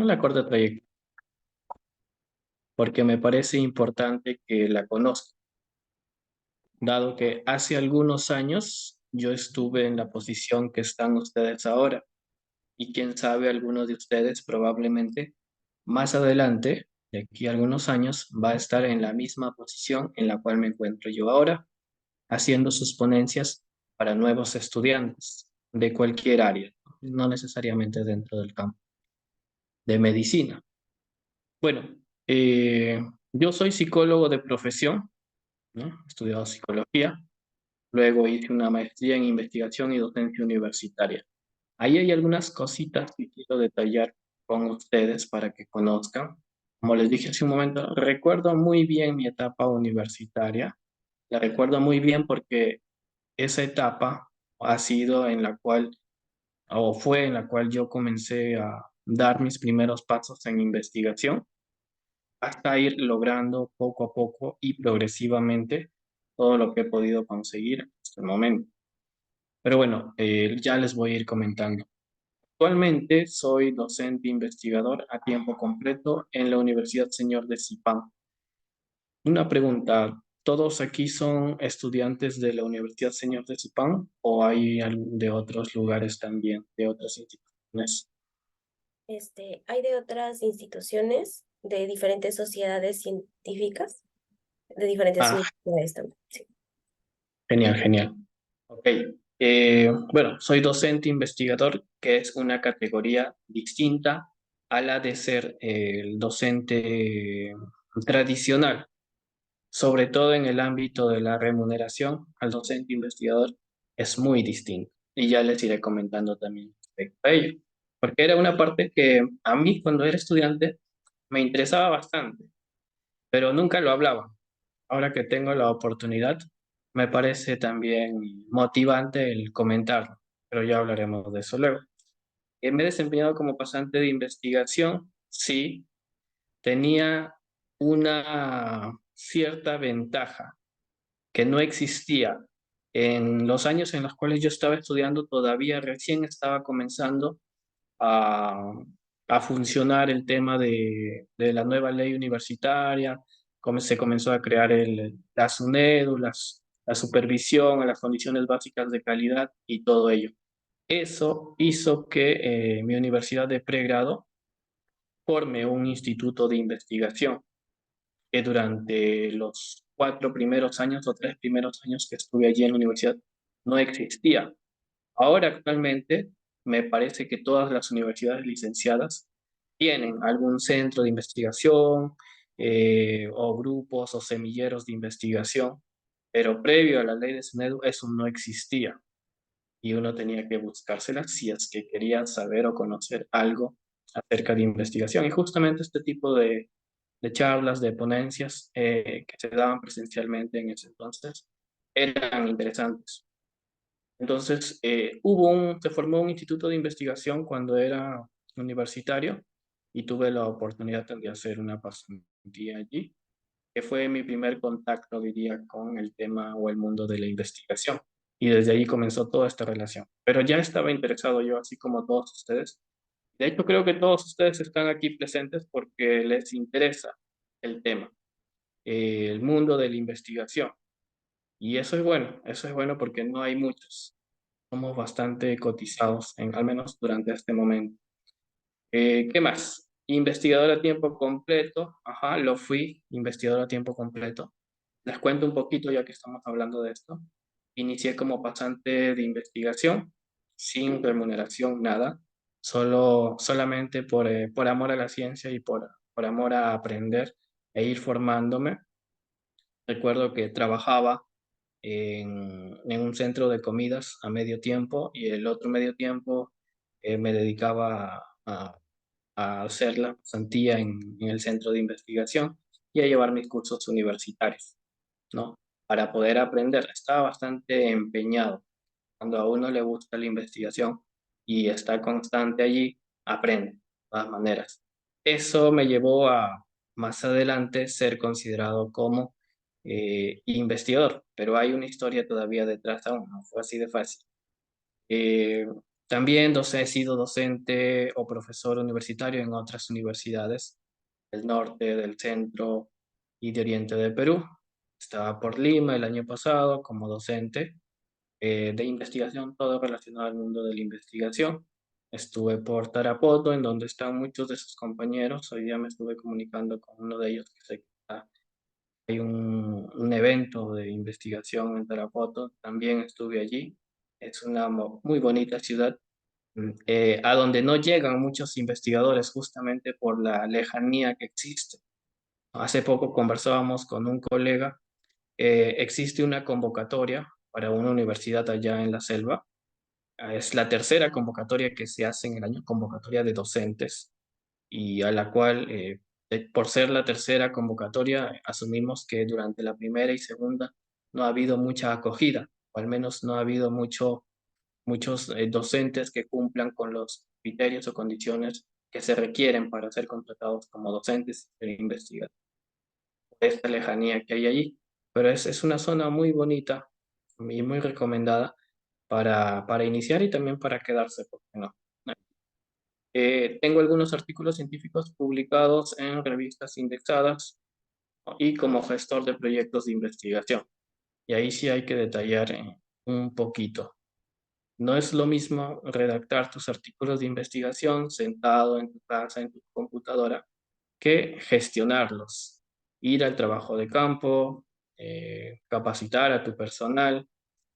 una corta trayectoria, porque me parece importante que la conozca, dado que hace algunos años yo estuve en la posición que están ustedes ahora, y quién sabe, alguno de ustedes probablemente más adelante, de aquí a algunos años, va a estar en la misma posición en la cual me encuentro yo ahora, haciendo sus ponencias para nuevos estudiantes de cualquier área, no necesariamente dentro del campo de medicina. Bueno, eh, yo soy psicólogo de profesión, ¿no? He estudiado psicología, luego hice una maestría en investigación y docencia universitaria. Ahí hay algunas cositas que quiero detallar con ustedes para que conozcan. Como les dije hace un momento, recuerdo muy bien mi etapa universitaria. La recuerdo muy bien porque esa etapa ha sido en la cual, o fue en la cual yo comencé a dar mis primeros pasos en investigación hasta ir logrando poco a poco y progresivamente todo lo que he podido conseguir hasta el momento. Pero bueno, ya les voy a ir comentando. Actualmente soy docente investigador a tiempo completo en la Universidad Señor de Zipán. Una pregunta, ¿todos aquí son estudiantes de la Universidad Señor de Zipán o hay de otros lugares también, de otras instituciones? Hay de otras instituciones, de diferentes sociedades científicas, de diferentes Ah, universidades también. Sí. genial, genial. Ok. Bueno, soy docente investigador, que es una categoría distinta a la de ser el docente tradicional, sobre todo en el ámbito de la remuneración al docente investigador, es muy distinto. Y ya les iré comentando también respecto a ello. Porque era una parte que a mí cuando era estudiante me interesaba bastante, pero nunca lo hablaba. Ahora que tengo la oportunidad, me parece también motivante el comentarlo, pero ya hablaremos de eso luego. Me he desempeñado como pasante de investigación, sí, tenía una cierta ventaja que no existía en los años en los cuales yo estaba estudiando, todavía recién estaba comenzando a, a funcionar el tema de la nueva ley universitaria, cómo se comenzó a crear la SUNEDU, la supervisión a las condiciones básicas de calidad y todo ello. Eso hizo que mi universidad de pregrado forme un instituto de investigación que durante los 4 primeros años o 3 primeros años que estuve allí en la universidad no existía. Ahora actualmente me parece que todas las universidades licenciadas tienen algún centro de investigación o grupos o semilleros de investigación, pero previo a la ley de SUNEDU eso no existía y uno tenía que buscárselas si es que quería saber o conocer algo acerca de investigación. Y justamente este tipo de charlas, de ponencias que se daban presencialmente en ese entonces eran interesantes. Entonces, se formó un instituto de investigación cuando era universitario y tuve la oportunidad de hacer una pasantía allí, que fue mi primer contacto, diría, con el tema o el mundo de la investigación. Y desde ahí comenzó toda esta relación. Pero ya estaba interesado yo, así como todos ustedes. De hecho, creo que todos ustedes están aquí presentes porque les interesa el tema, el mundo de la investigación. Y eso es bueno porque no hay muchos. Somos bastante cotizados, al menos durante este momento. ¿Qué más? Investigador a tiempo completo. Ajá, lo fui, investigador a tiempo completo. Les cuento un poquito ya que estamos hablando de esto. Inicié como pasante de investigación, sin remuneración, nada. Solamente por amor a la ciencia y por amor a aprender e ir formándome. Recuerdo que trabajaba en un centro de comidas a medio tiempo y el otro medio tiempo me dedicaba a hacer la pasantía en el centro de investigación y a llevar mis cursos universitarios, ¿no? Para poder aprender. Estaba bastante empeñado. Cuando a uno le gusta la investigación y está constante allí, aprende de todas maneras. Eso me llevó a más adelante ser considerado como investigador, pero hay una historia todavía detrás aún, no fue así de fácil. Eh, También he sido docente o profesor universitario en otras universidades del norte, del centro y de oriente de Perú. Estaba por Lima el año pasado como docente de investigación, todo relacionado al mundo de la investigación. Estuve por Tarapoto, en donde están muchos de sus compañeros. Hoy día me estuve comunicando con uno de ellos que sé que hay un evento de investigación en Tarapoto. También estuve allí. Es una muy bonita ciudad a donde no llegan muchos investigadores justamente por la lejanía que existe. Hace poco conversábamos con un colega, existe una convocatoria para una universidad allá en la selva. Es la tercera convocatoria que se hace en el año, convocatoria de docentes, y a la cual, por ser la tercera convocatoria, asumimos que durante la primera y segunda no ha habido mucha acogida, o al menos no ha habido muchos docentes que cumplan con los criterios o condiciones que se requieren para ser contratados como docentes e investigadores. Esta lejanía que hay allí, pero es una zona muy bonita y muy recomendada para iniciar y también para quedarse, ¿por qué no? Tengo algunos artículos científicos publicados en revistas indexadas, ¿no? Y como gestor de proyectos de investigación. Y ahí sí hay que detallar un poquito. No es lo mismo redactar tus artículos de investigación sentado en tu casa, en tu computadora, que gestionarlos. Ir al trabajo de campo, capacitar a tu personal,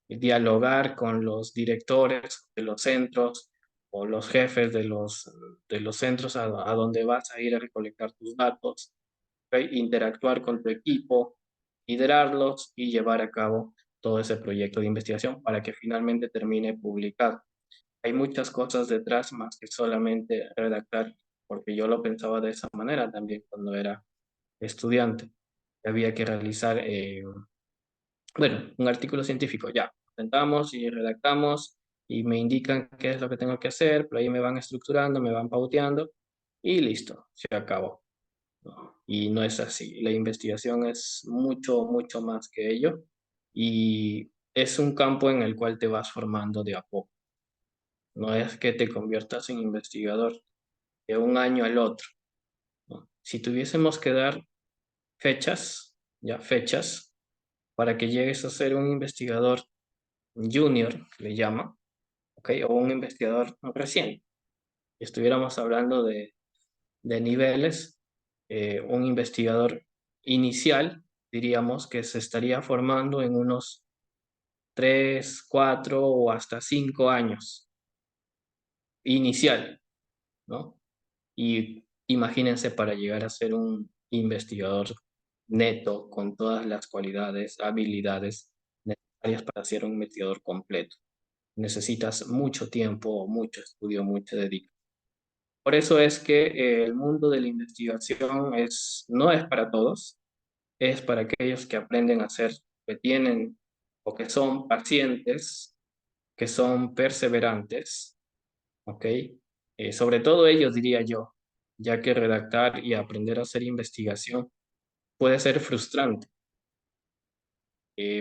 dialogar con los directores de los centros o los jefes de los centros a donde vas a ir a recolectar tus datos, ¿ok? Interactuar con tu equipo, liderarlos y llevar a cabo todo ese proyecto de investigación para que finalmente termine publicado. Hay muchas cosas detrás más que solamente redactar, porque yo lo pensaba de esa manera también cuando era estudiante. Había que realizar, bueno, un artículo científico, ya, sentamos y redactamos y me indican qué es lo que tengo que hacer, pero ahí me van estructurando, me van pauteando y listo, se acabó, ¿no? Y no es así. La investigación es mucho, mucho más que ello y es un campo en el cual te vas formando de a poco. No es que te conviertas en investigador de un año al otro, ¿no? Si tuviésemos que dar fechas, ya fechas, para que llegues a ser un investigador junior, que le llama, ¿ok? O un investigador recién. Estuviéramos hablando de niveles, un investigador inicial, diríamos que se estaría formando en unos 3, 4 o hasta 5 años inicial, ¿no? Y imagínense para llegar a ser un investigador neto con todas las cualidades, habilidades necesarias para ser un investigador completo. Necesitas mucho tiempo, mucho estudio, mucha dedicación. Por eso es que el mundo de la investigación no es para todos, es para aquellos que aprenden a ser, que tienen o que son pacientes, que son perseverantes, ¿ok? Sobre todo ellos, diría yo, ya que redactar y aprender a hacer investigación puede ser frustrante,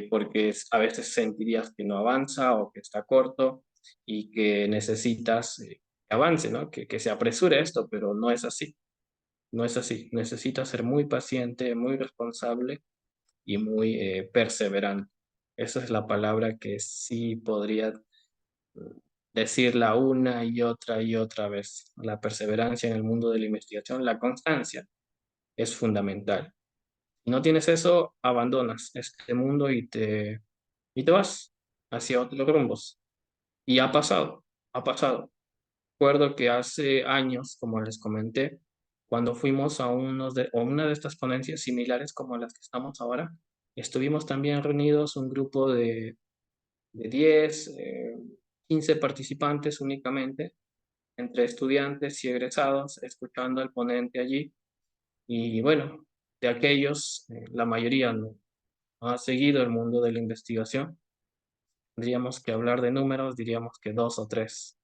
porque a veces sentirías que no avanza o que está corto y que necesitas que avance, ¿no? Que se apresure esto, pero no es así, no es así. Necesitas ser muy paciente, muy responsable y muy perseverante. Esa es la palabra que sí podría decirla una y otra vez. La perseverancia en el mundo de la investigación, la constancia es fundamental. Si no tienes eso, abandonas este mundo y te vas hacia otros rumbos. Y ha pasado, ha pasado. Recuerdo que hace años, como les comenté, cuando fuimos a una de estas ponencias similares como las que estamos ahora, estuvimos también reunidos un grupo de 10, 15 participantes únicamente, entre estudiantes y egresados, escuchando al ponente allí. Y bueno, de aquellos, la mayoría no ha seguido el mundo de la investigación. Tendríamos que hablar de números, diríamos que dos o tres,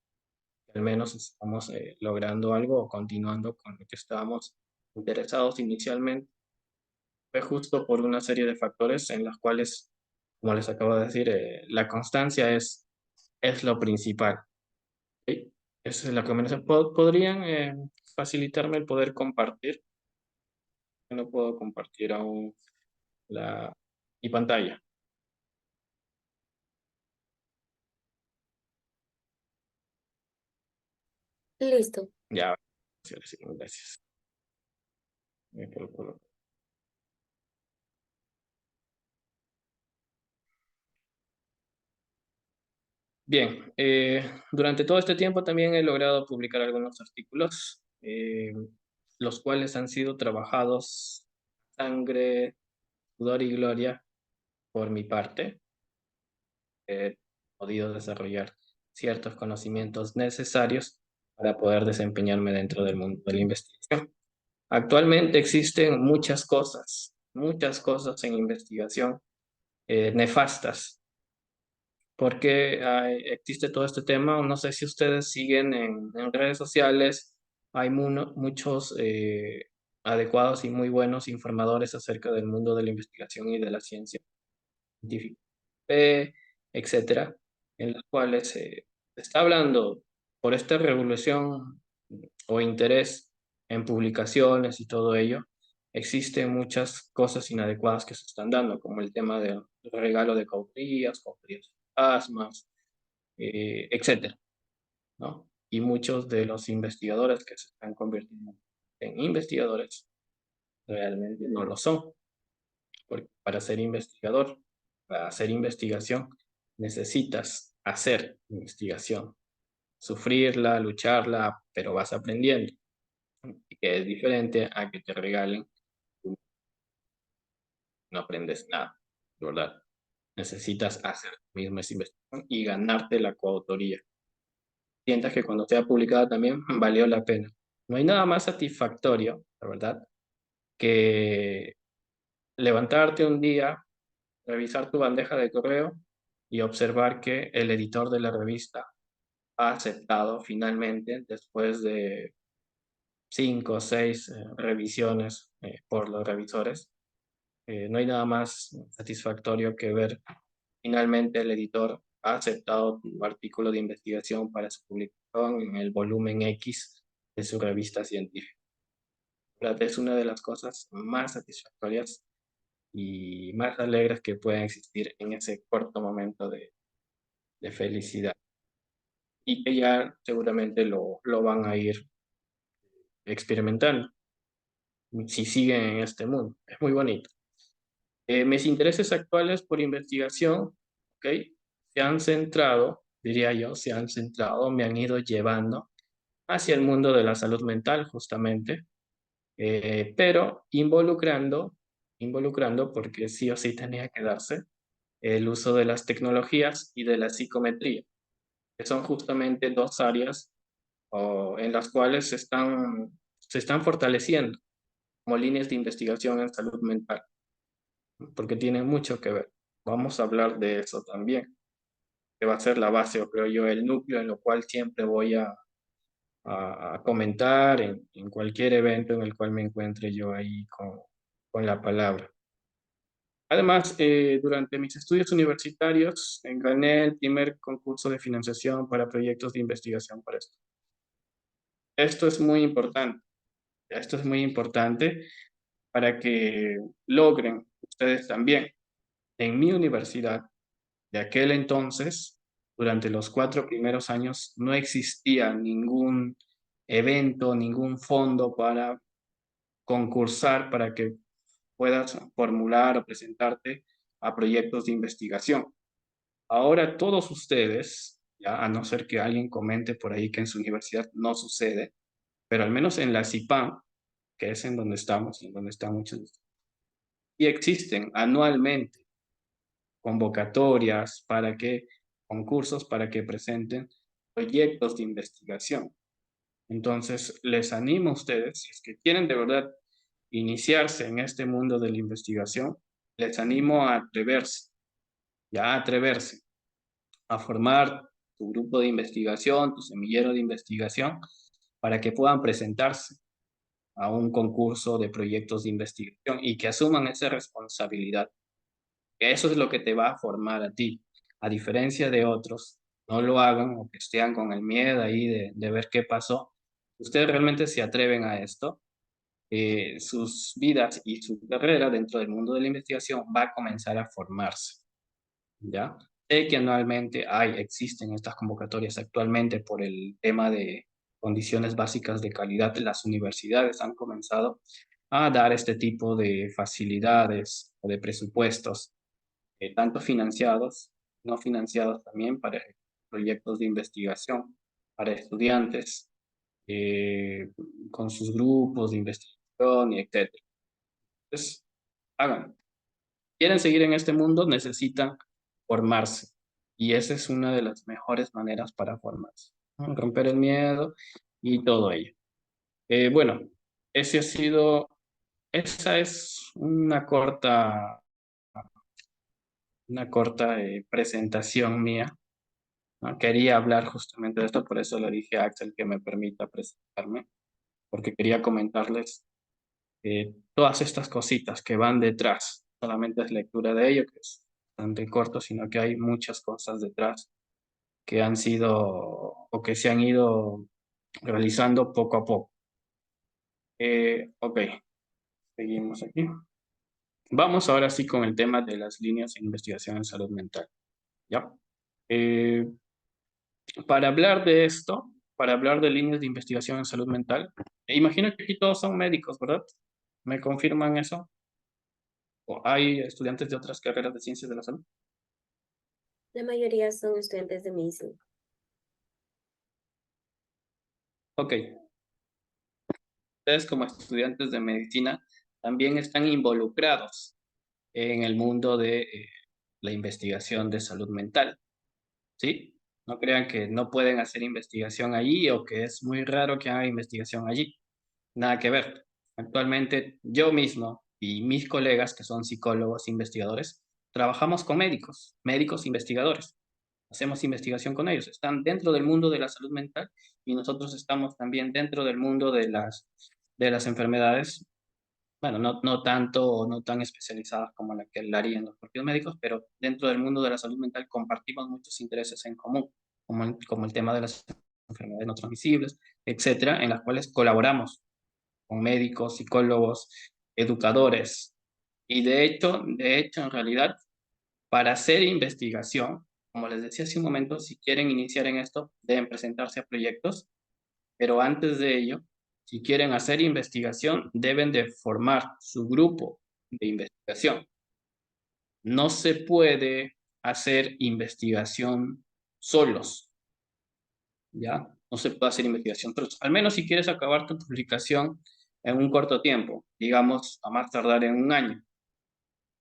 al menos estamos logrando algo o continuando con lo que estábamos interesados inicialmente. Fue justo por una serie de factores en los cuales, como les acabo de decir, la constancia es lo principal. Ok, esa es la recomendación. ¿Podrían facilitarme el poder compartir? Yo no puedo compartir aún la, mi pantalla. Listo. Ya, sí, gracias. Me preocupo. Bien, durante todo este tiempo también he logrado publicar algunos artículos, los cuales han sido trabajados sangre, sudor y gloria por mi parte. He podido desarrollar ciertos conocimientos necesarios para poder desempeñarme dentro del mundo de la investigación. Actualmente existen muchas cosas en investigación nefastas. Porque existe todo este tema. No sé si ustedes siguen en redes sociales, hay muchos adecuados y muy buenos informadores acerca del mundo de la investigación y de la ciencia científica, etcétera, en los cuales se está hablando por esta revolución o interés en publicaciones y todo ello. Existen muchas cosas inadecuadas que se están dando, como el tema del regalo de cauterías fantasmas, etcétera, ¿no? Y muchos de los investigadores que se están convirtiendo en investigadores realmente no lo son, porque para ser investigador, para hacer investigación, necesitas hacer investigación, sufrirla, lucharla, pero vas aprendiendo, y que es diferente a que te regalen, tú no aprendes nada, ¿verdad? Necesitas hacer tú mismo esa investigación y ganarte la coautoría. Sientas que cuando sea publicada también valió la pena. No hay nada más satisfactorio, la verdad, que levantarte un día, revisar tu bandeja de correo y observar que el editor de la revista ha aceptado finalmente, después de 5 o 6 revisiones por los revisores. No hay nada más satisfactorio que ver finalmente el editor ha aceptado tu artículo de investigación para su publicación en el volumen X de su revista científica. ¿Verdad? Es una de las cosas más satisfactorias y más alegres que pueden existir en ese corto momento de felicidad. Y que ya seguramente lo van a ir experimentando si siguen en este mundo. Es muy bonito. Mis intereses actuales por investigación, ¿ok? Se han centrado, diría yo, se han centrado, me han ido llevando hacia el mundo de la salud mental, justamente, pero involucrando, porque sí o sí tenía que darse, el uso de las tecnologías y de la psicometría, que son justamente dos áreas en las cuales se están fortaleciendo como líneas de investigación en salud mental, porque tienen mucho que ver. Vamos a hablar de eso también, que va a ser la base, o creo yo, el núcleo en lo cual siempre voy a comentar en cualquier evento en el cual me encuentre yo ahí con la palabra. Además, durante mis estudios universitarios, gané el primer concurso de financiación para proyectos de investigación para esto. Esto es muy importante. Esto es muy importante para que logren ustedes también. En mi universidad, de aquel entonces, durante los 4 primeros años, no existía ningún evento, ningún fondo para concursar para que puedas formular o presentarte a proyectos de investigación. Ahora todos ustedes, ya a no ser que alguien comente por ahí que en su universidad no sucede, pero al menos en la CIPAM, que es en donde estamos, en donde están muchos, y existen anualmente convocatorias para que, concursos para que presenten proyectos de investigación. Entonces, les animo a ustedes, si es que quieren de verdad iniciarse en este mundo de la investigación, les animo a atreverse, ya a atreverse, a formar tu grupo de investigación, tu semillero de investigación, para que puedan presentarse a un concurso de proyectos de investigación y que asuman esa responsabilidad. Eso es lo que te va a formar a ti, a diferencia de otros no lo hagan o que estén con el miedo ahí de ver qué pasó. Ustedes realmente se atreven a esto, sus vidas y su carrera dentro del mundo de la investigación va a comenzar a formarse, ¿ya? Sé que anualmente existen estas convocatorias actualmente por el tema de condiciones básicas de calidad. Las universidades han comenzado a dar este tipo de facilidades o de presupuestos, tanto financiados, no financiados también para proyectos de investigación, para estudiantes, eh, con sus grupos de investigación y etcétera. Entonces, hagan. Quieren seguir en este mundo, necesitan formarse. Y esa es una de las mejores maneras para formarse, ¿no? Romper el miedo y todo ello. Bueno, ese ha sido, esa es una corta presentación mía, ¿no? Quería hablar justamente de esto, por eso le dije a Axel que me permita presentarme, porque quería comentarles todas estas cositas que van detrás. Solamente es lectura de ello, que es bastante corto, sino que hay muchas cosas detrás que han sido o que se han ido realizando poco a poco. Ok, seguimos aquí. Vamos ahora sí con el tema de las líneas de investigación en salud mental. ¿Ya? Eh, para hablar de esto, para hablar de líneas de investigación en salud mental, imagino que aquí todos son médicos, ¿verdad? ¿Me confirman eso? ¿O hay estudiantes de otras carreras de ciencias de la salud? La mayoría son estudiantes de medicina. Ok, ustedes como estudiantes de medicina también están involucrados en el mundo de la investigación de salud mental, ¿sí? No crean que no pueden hacer investigación allí o que es muy raro que haga investigación allí. Nada que ver. Actualmente yo mismo y mis colegas que son psicólogos investigadores, trabajamos con médicos, médicos investigadores. Hacemos investigación con ellos. Están dentro del mundo de la salud mental y nosotros estamos también dentro del mundo de las enfermedades. Bueno, no tanto o no tan especializadas como la que la harían los propios médicos, pero dentro del mundo de la salud mental compartimos muchos intereses en común, como el tema de las enfermedades no transmisibles, etcétera, en las cuales colaboramos con médicos, psicólogos, educadores. Y de hecho, en realidad, para hacer investigación, como les decía hace un momento, si quieren iniciar en esto, deben presentarse a proyectos, pero antes de ello, si quieren hacer investigación, deben de formar su grupo de investigación. No se puede hacer investigación solos, ¿ya? No se puede hacer investigación solos. Al menos si quieres acabar tu publicación en un corto tiempo, digamos, a más tardar en un año,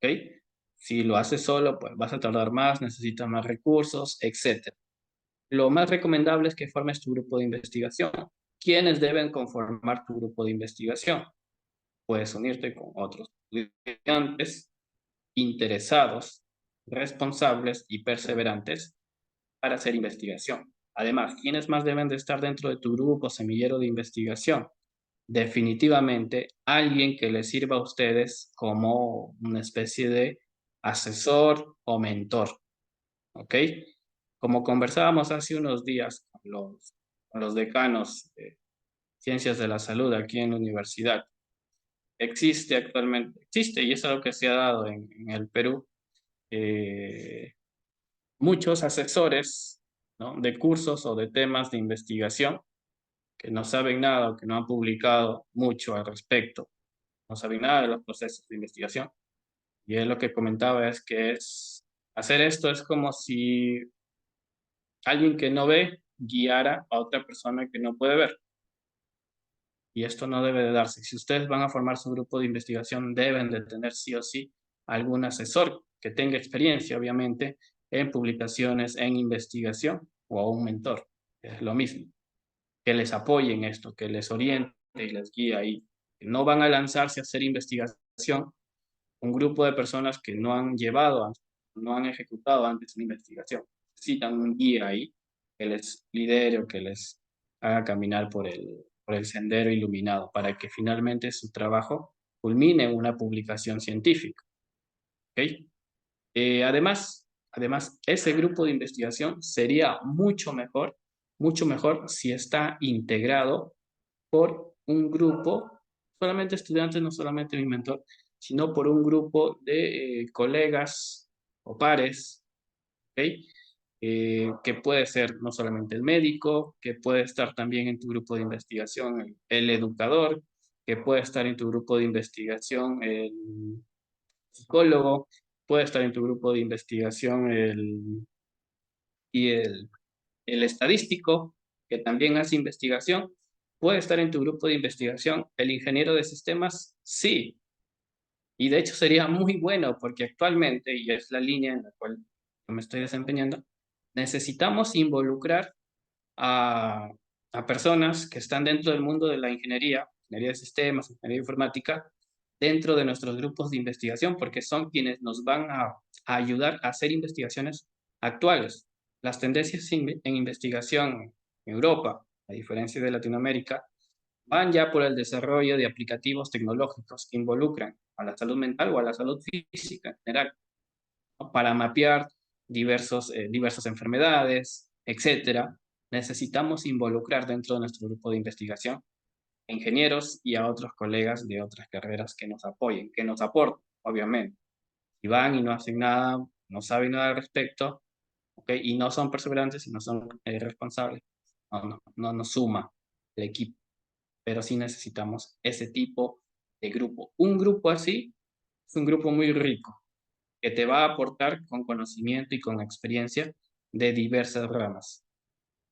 ¿ok? Si lo haces solo, pues vas a tardar más, necesitas más recursos, etc. Lo más recomendable es que formes tu grupo de investigación. ¿Quiénes deben conformar tu grupo de investigación? Puedes unirte con otros estudiantes interesados, responsables y perseverantes para hacer investigación. Además, ¿quiénes más deben de estar dentro de tu grupo semillero de investigación? Definitivamente alguien que les sirva a ustedes como una especie de asesor o mentor, ¿ok? Como conversábamos hace unos días con los decanos de Ciencias de la Salud aquí en la universidad, existe y es algo que se ha dado en el Perú, eh, muchos asesores, ¿no? De cursos o de temas de investigación que no saben nada o que no han publicado mucho al respecto, no saben nada de los procesos de investigación. Y él lo que comentaba es que hacer esto es como si alguien que no ve guiara a otra persona que no puede ver. Y esto no debe de darse. Si ustedes van a formar su grupo de investigación, deben de tener sí o sí algún asesor que tenga experiencia, obviamente, en publicaciones, en investigación o a un mentor. Es lo mismo. Que les apoye en esto, que les oriente y les guíe ahí. No van a lanzarse a hacer investigación un grupo de personas que no han llevado, no han ejecutado antes una investigación. Necesitan un guía ahí que les lidere o que les haga caminar por el sendero iluminado para que finalmente su trabajo culmine en una publicación científica. ¿Okay? Además, Además, ese grupo de investigación sería mucho mejor si está integrado por un grupo, solamente estudiantes, no solamente mi mentor, sino por un grupo de colegas o pares, ¿ok? Que puede ser no solamente el médico, que puede estar también en tu grupo de investigación el educador, que puede estar en tu grupo de investigación el psicólogo, puede estar en tu grupo de investigación y el estadístico, que también hace investigación, puede estar en tu grupo de investigación el ingeniero de sistemas, sí, y de hecho sería muy bueno porque actualmente, y es la línea en la cual yo me estoy desempeñando, necesitamos involucrar a, a personas que están dentro del mundo de la ingeniería de sistemas, ingeniería informática, dentro de nuestros grupos de investigación, porque son quienes nos van a ayudar a hacer investigaciones actuales. Las tendencias en investigación en Europa, a diferencia de Latinoamérica, van ya por el desarrollo de aplicativos tecnológicos que involucran a la salud mental o a la salud física en general, ¿no? Para mapear diversas enfermedades, etcétera. Necesitamos involucrar dentro de nuestro grupo de investigación a ingenieros y a otros colegas de otras carreras que nos apoyen, que nos aporten, obviamente. Si van y no hacen nada, no saben nada al respecto, ¿okay? Y no son perseverantes y no son responsables, no nos suma el equipo, pero sí necesitamos ese tipo de grupo. Un grupo así es un grupo muy rico, que te va a aportar con conocimiento y con experiencia de diversas ramas.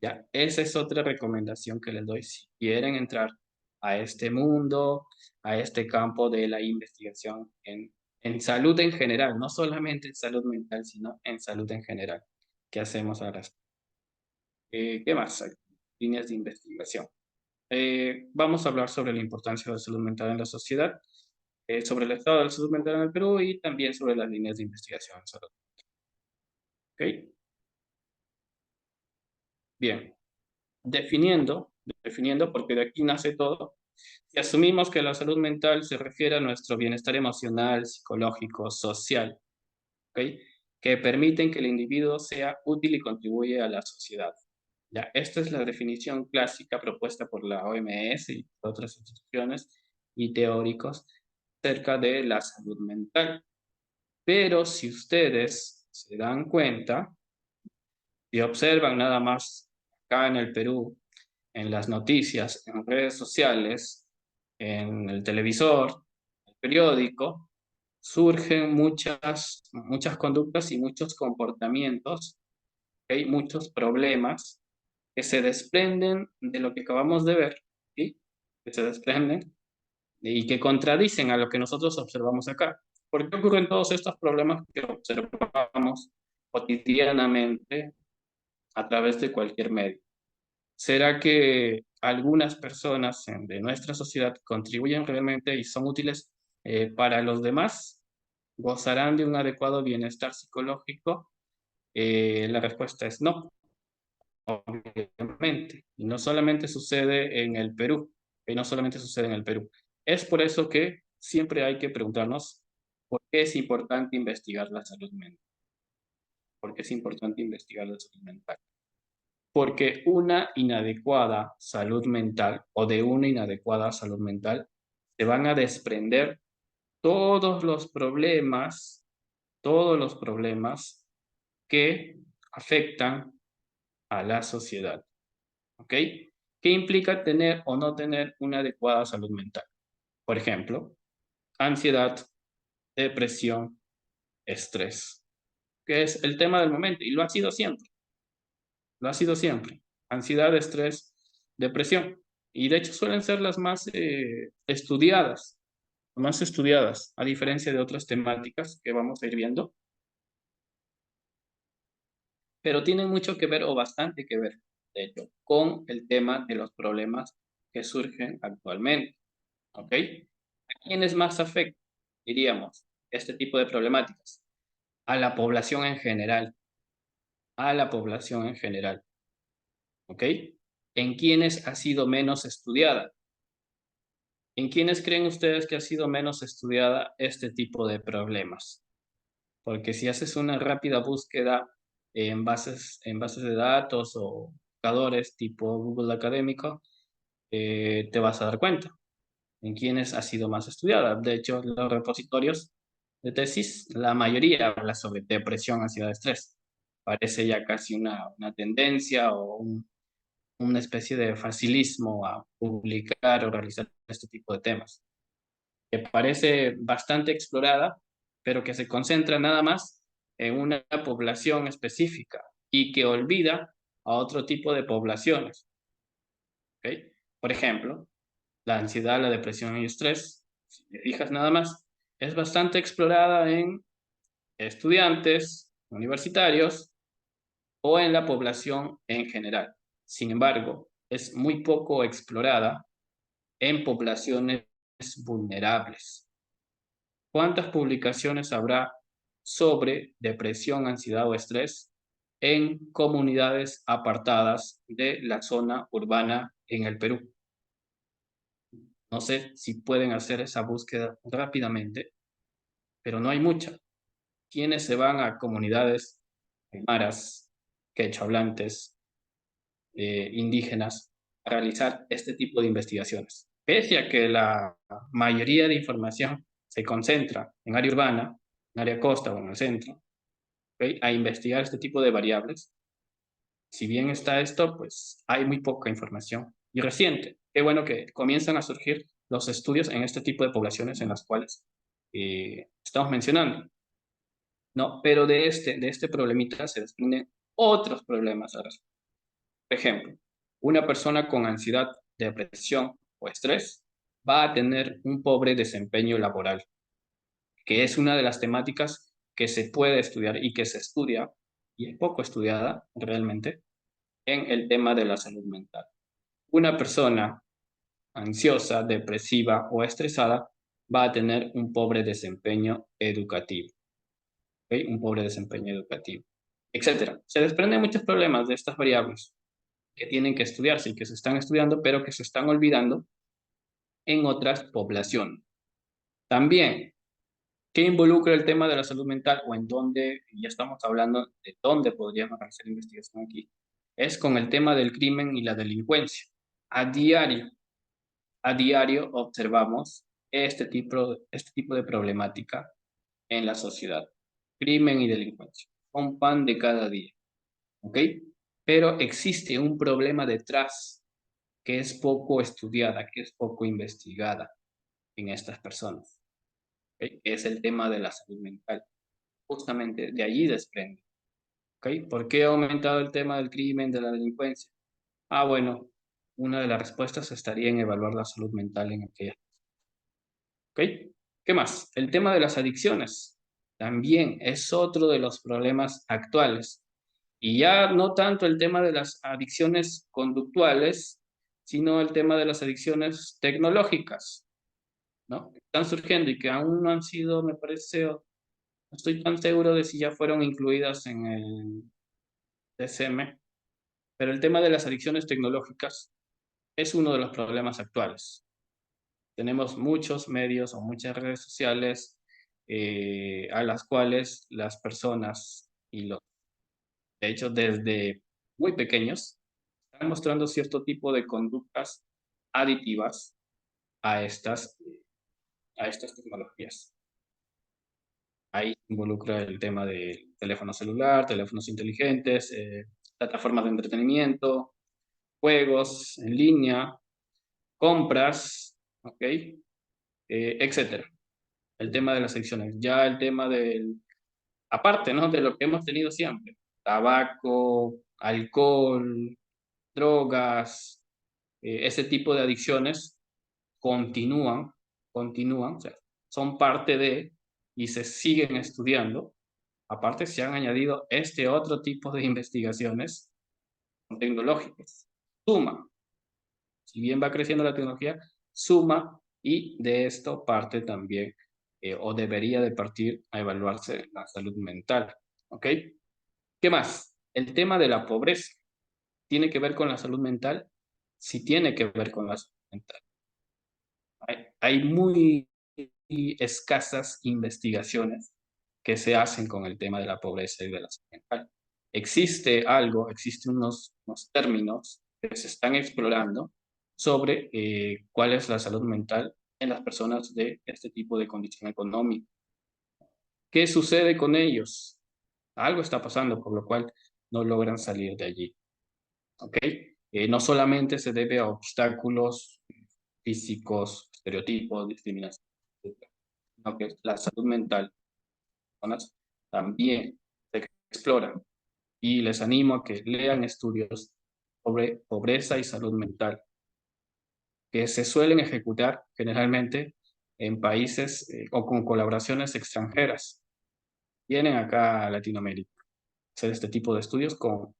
Ya, esa es otra recomendación que les doy si quieren entrar a este mundo, a este campo de la investigación en salud en general, no solamente en salud mental, sino en salud en general. ¿Qué hacemos ahora? ¿Qué más hay? Líneas de investigación. Vamos a hablar sobre la importancia de la salud mental en la sociedad, sobre el estado de la salud mental en el Perú y también sobre las líneas de investigación en salud. ¿Ok? Bien, definiendo, porque de aquí nace todo. Si asumimos que la salud mental se refiere a nuestro bienestar emocional, psicológico, social, ¿ok? Que permiten que el individuo sea útil y contribuye a la sociedad. Ya, esta es la definición clásica propuesta por la OMS y otras instituciones y teóricos acerca de la salud mental. Pero si ustedes se dan cuenta y observan nada más acá en el Perú, en las noticias, en redes sociales, en el televisor, el periódico, surgen muchas conductas y muchos comportamientos, hay muchos problemas que se desprenden de lo que acabamos de ver, ¿sí? Que se desprenden y que contradicen a lo que nosotros observamos acá. ¿Por qué ocurren todos estos problemas que observamos cotidianamente a través de cualquier medio? ¿Será que algunas personas de nuestra sociedad contribuyen realmente y son útiles para los demás? ¿Gozarán de un adecuado bienestar psicológico? La respuesta es no, obviamente. Y no solamente sucede en el Perú, y no solamente sucede en el Perú. Es por eso que siempre hay que preguntarnos por qué es importante investigar la salud mental. ¿Por qué es importante investigar la salud mental? Porque una inadecuada salud mental o de una inadecuada salud mental se van a desprender todos todos los problemas que afectan a la sociedad. ¿Ok? ¿Qué implica tener o no tener una adecuada salud mental? Por ejemplo, ansiedad, depresión, estrés, que es el tema del momento y lo ha sido siempre. Lo ha sido siempre. Ansiedad, estrés, depresión. Y de hecho suelen ser las más estudiadas, a diferencia de otras temáticas que vamos a ir viendo, pero tienen mucho que ver o bastante que ver, de hecho, con el tema de los problemas que surgen actualmente. ¿Ok? ¿A quiénes más afecta, diríamos, este tipo de problemáticas? A la población en general, a la población en general. ¿Ok? ¿En quiénes ha sido menos estudiada? ¿En quiénes creen ustedes que ha sido menos estudiada este tipo de problemas? porque si haces una rápida búsqueda en bases de datos o buscadores tipo Google Académico, te vas a dar cuenta en quiénes ha sido más estudiada. De hecho, los repositorios de tesis, la mayoría habla sobre depresión, ansiedad, estrés. Parece ya casi una tendencia o una especie de facilismo a publicar o realizar este tipo de temas, que parece bastante explorada, pero que se concentra nada más en una población específica y que olvida a otro tipo de poblaciones. ¿Ok? Por ejemplo, la ansiedad, la depresión y estrés, si te fijas nada más, es bastante explorada en estudiantes universitarios o en la población en general. Sin embargo, es muy poco explorada en poblaciones vulnerables. ¿Cuántas publicaciones habrá sobre depresión, ansiedad o estrés en comunidades apartadas de la zona urbana en el Perú? No sé si pueden hacer esa búsqueda rápidamente, pero no hay mucha. ¿Quiénes se van a comunidades aymaras, quechua hablantes, indígenas a realizar este tipo de investigaciones? Pese a que la mayoría de información se concentra en área urbana, en área costa o en el centro, ¿ok? A investigar este tipo de variables, si bien está esto, pues hay muy poca información. Y reciente, qué bueno que comienzan a surgir los estudios en este tipo de poblaciones en las cuales estamos mencionando, ¿no? Pero de este problemita se desprenden otros problemas. Por ejemplo, una persona con ansiedad, depresión o estrés va a tener un pobre desempeño laboral, que es una de las temáticas que se puede estudiar y que se estudia, y es poco estudiada realmente, en el tema de la salud mental. Una persona ansiosa, depresiva o estresada va a tener un pobre desempeño educativo, ¿ok? Un pobre desempeño educativo, etcétera. Se desprenden muchos problemas de estas variables que tienen que estudiarse y que se están estudiando, pero que se están olvidando en otras poblaciones. También, ¿qué involucra el tema de la salud mental o en dónde, ya estamos hablando de dónde podríamos hacer investigación aquí? Es con el tema del crimen y la delincuencia. A diario, a diario observamos este tipo de problemática en la sociedad. Crimen y delincuencia. Un pan de cada día, ¿ok? Pero existe un problema detrás que es poco estudiada, que es poco investigada en estas personas, ¿ok? Es el tema de la salud mental. Justamente de allí desprende, ¿ok? ¿Por qué ha aumentado el tema del crimen, de la delincuencia? Ah, bueno, una de las respuestas estaría en evaluar la salud mental en aquella. ¿Ok? ¿Qué más? El tema de las adicciones también es otro de los problemas actuales. Y ya no tanto el tema de las adicciones conductuales, sino el tema de las adicciones tecnológicas, ¿no? Están surgiendo y que aún no han sido, me parece, no estoy tan seguro de si ya fueron incluidas en el DSM, pero el tema de las adicciones tecnológicas es uno de los problemas actuales. Tenemos muchos medios o muchas redes sociales a las cuales las personas, y los, de hecho desde muy pequeños, están mostrando cierto tipo de conductas aditivas a a estas tecnologías. Ahí involucra el tema del teléfono celular, teléfonos inteligentes, plataformas de entretenimiento, juegos en línea, compras, ¿ok? Etcétera. El tema de las adicciones, ya el tema del, aparte, ¿no? De lo que hemos tenido siempre, tabaco, alcohol, drogas, ese tipo de adicciones continúan, o sea, son parte de y se siguen estudiando. Aparte, se han añadido este otro tipo de investigaciones tecnológicas. Suma, si bien va creciendo la tecnología, suma y de esto parte también o debería de partir a evaluarse la salud mental. ¿Ok? ¿Qué más? El tema de la pobreza. ¿Tiene que ver con la salud mental? Sí tiene que ver con la salud mental. Hay muy escasas investigaciones que se hacen con el tema de la pobreza y de la salud mental. Existen unos términos que se están explorando sobre cuál es la salud mental en las personas de este tipo de condición económica. ¿Qué sucede con ellos? Algo está pasando, por lo cual no logran salir de allí. ¿Ok? No solamente se debe a obstáculos físicos, estereotipos, discriminación, etcétera, sino que la salud mental de las personas también se explora. Y les animo a que lean estudios sobre pobreza y salud mental, que se suelen ejecutar generalmente en países o con colaboraciones extranjeras. Vienen acá a Latinoamérica a hacer este tipo de estudios con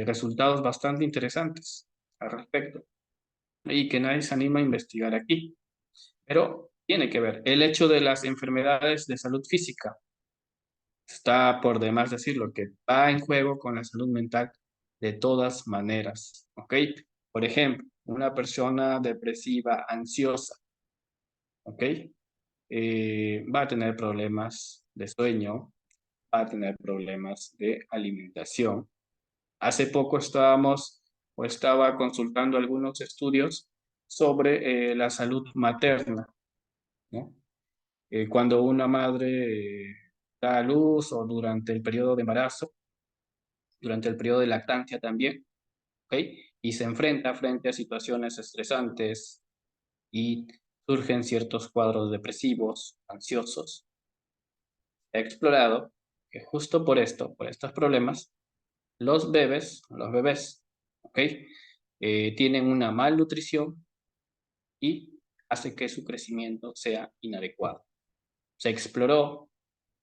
resultados bastante interesantes al respecto y que nadie se anima a investigar aquí. Pero tiene que ver. El hecho de las enfermedades de salud física está por demás decirlo, que va en juego con la salud mental de todas maneras, ¿ok? Por ejemplo, una persona depresiva, ansiosa, ¿ok? Va a tener problemas de sueño, va a tener problemas de alimentación. Hace poco estaba consultando algunos estudios sobre la salud materna, ¿no? Cuando una madre da a luz o durante el periodo de embarazo, durante el periodo de lactancia también, ¿ok? Y se enfrenta frente a situaciones estresantes y surgen ciertos cuadros depresivos, ansiosos. He explorado que justo por esto, por estos problemas, los bebés, ¿ok? Tienen una malnutrición y hace que su crecimiento sea inadecuado. Se exploró